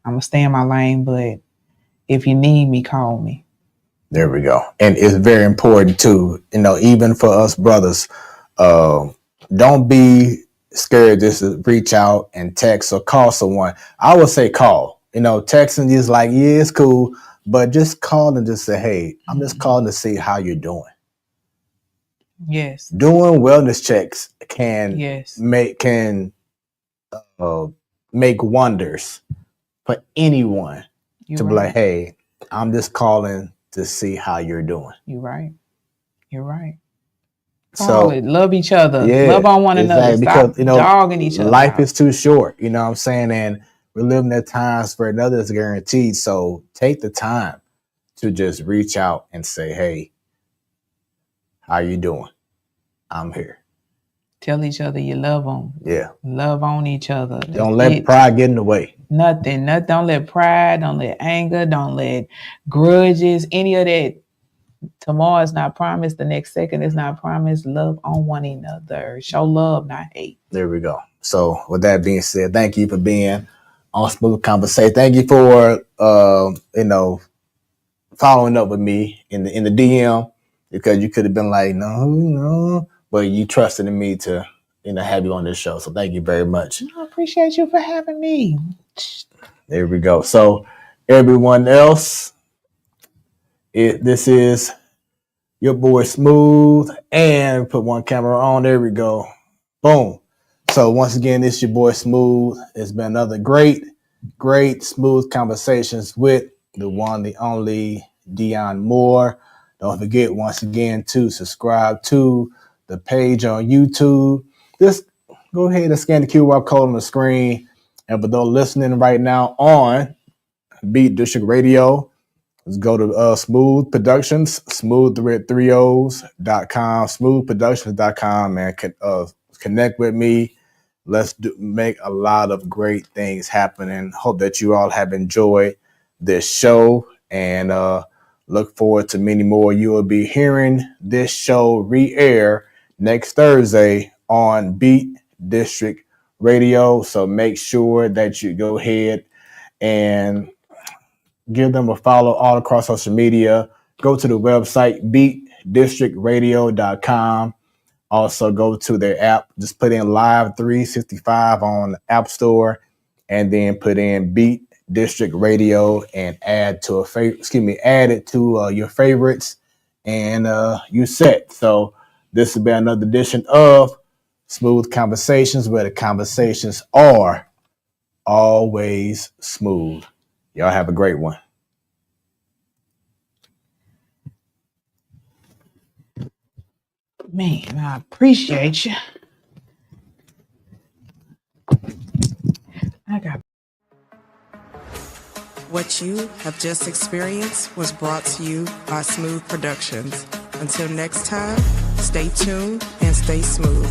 I'm gonna stay in my lane, but if you need me, call me. There we go. And it's very important too, even for us brothers, don't be scared just to reach out and text or call someone. I would say call. Texting is like, yeah, it's cool, but just call and just say, hey, I'm just calling to see how you're doing. Yes. Doing wellness checks can make wonders for anyone. Be like, hey, I'm just calling to see how you're doing. You're right. So love each other. Love on one another. Stop dogging each other. Life is too short, you know what I'm saying? And we're living at times where nothing is guaranteed. So take the time to just reach out and say, hey, how you doing? I'm here. Tell each other you love them. Yeah. Love on each other. Don't let pride get in the way. Nothing. Don't let pride, don't let anger, don't let grudges, any of that. Tomorrow is not promised. The next second is not promised. Love on one another. Show love, not hate. There we go. So with that being said, thank you for being on Smoooth Conversation. Thank you for, following up with me in the DM, because you could have been like, no, but you trusted in me to, have you on this show. So thank you very much. I appreciate you for having me. There we go. So everyone else, this is your boy Smoooth, and put one camera on. There we go. Boom. So once again, it's your boy Smoooth. It's been another great Smoooth Conversations with the one, the only Deonne Moore. Don't forget once again to subscribe to the page on YouTube. Just go ahead and scan the QR code on the screen. And for those listening right now on Beat District Radio, let's go to Smoooth Productions, smooth3os.com, smoothproductions.com, and connect with me. Let's make a lot of great things happen, and hope that you all have enjoyed this show, and look forward to many more. You will be hearing this show re-air next Thursday on Beat District Radio. So make sure that you go ahead and give them a follow all across social media. Go to the website, beatdistrictradio.com. Also go to their app. Just put in Live 365 on the App Store, and then put in Beat District Radio and add it to your favorites, and you set. So this has been another edition of Smoooth Conversations, where the conversations are always smooth. Y'all have a great one. Man, I appreciate you. What you have just experienced was brought to you by Smoooth Productions. Until next time, stay tuned and stay smooth.